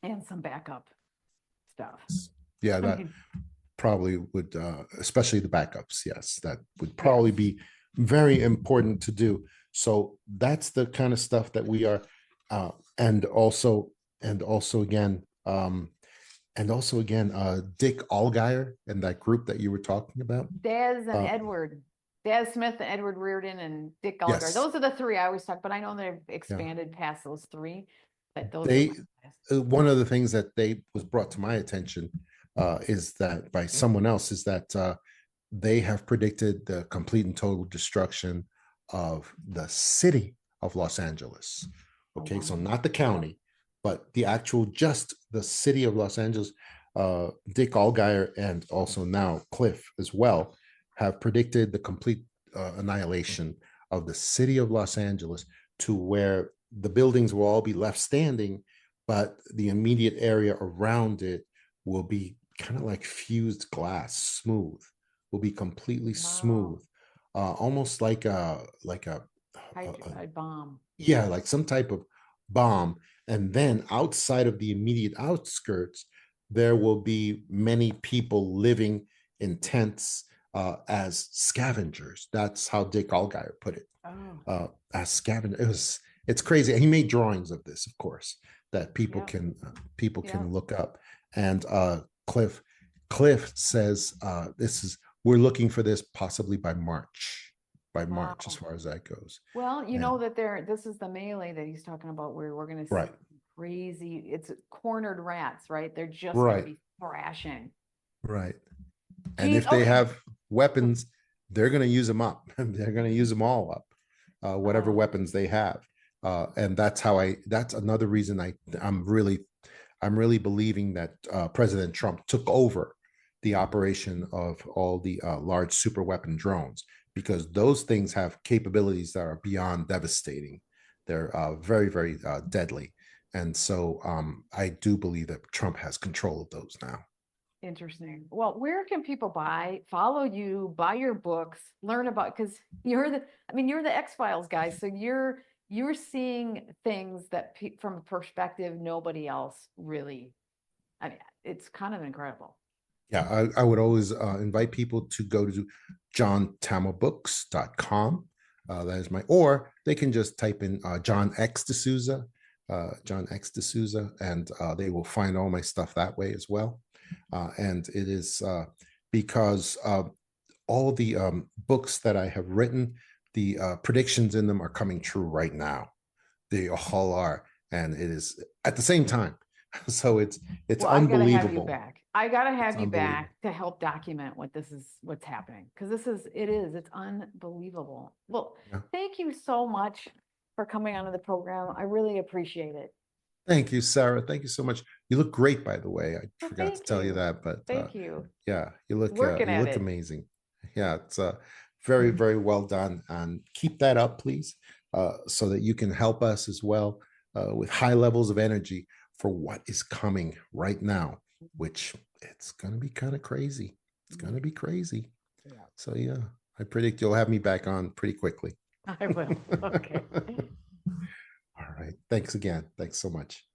and some backup stuff. Yeah, I that mean, probably would, especially the backups. Yes, that would probably yes. be very important to do. So that's the kind of stuff that we are, uh, and also, and also again, Dick Allgaier and that group that you were talking about. Daz and Uh, Edward, Daz Smith and Edward Reardon and Dick Gallagher. yes, Those are the three I always talk, but I know they've yeah, expanded past those three, but those are my they. guys. One of the things that they was brought to my attention is that by someone else is that they have predicted the complete and total destruction of the city of Los Angeles. Oh, Okay, so wow. not the county, but the actual just the city of Los Angeles. Dick Allgaier and also now Cliff as well have predicted the complete annihilation of the city of Los Angeles, to where the buildings will all be left standing, but the immediate area around it will be kind of like fused glass, smooth, will be completely Wow. smooth, almost like A bomb. yeah, like some type of bomb. And then outside of the immediate outskirts, there will be many people living in tents as scavengers. That's how Dick Allgaier put it. Oh, As scavengers, it's crazy. And he made drawings of this, of course, that yeah, people yeah. can look up. And Cliff Cliff says this is we're looking for this possibly by March, as Wow. far as that goes. Well, you And know that this is the melee that he's talking about where we're going to see right, crazy, it's cornered rats, right? They're just going to right, be thrashing. right. And Gee, if they okay. have weapons, they're going to use them up. They're going to use them all up, whatever Oh, weapons they have. And that's how that's another reason I'm really believing that President Trump took over the operation of all the large super weapon drones, because those things have capabilities that are beyond devastating. They're very, very deadly. And so I do believe that Trump has control of those now. interesting. Well, where can people follow you, buy your books, learn about, because you're the X-Files guy, so you're seeing things that from a perspective nobody else really, I mean, it's kind of incredible. Yeah, I would always invite people to go to johntamabooks.com. That is or they can just type in John X DeSouza, and they will find all my stuff that way as well. And it is because all the books that I have written, the predictions in them are coming true right now. They all are, and it is at the same time. So it's Well, I gotta have you unbelievable. back. I gotta It's have you unbelievable. back to help document what's happening. Because it's unbelievable. Well, Yeah. thank you so much for coming onto the program. I really appreciate it. Thank you, Sarah. Thank you so much. You look great, by the way. I Well, forgot to thank tell you you. that, but Thank you. yeah, Working you at look it. amazing. Yeah, it's very, very well done, and keep that up, please, so that you can help us as well with high levels of energy for what is coming right now, which it's going to be kind of crazy. It's going to be crazy. Yeah, So yeah, I predict you'll have me back on pretty quickly. I will. Okay. All right. Thanks again. Thanks so much.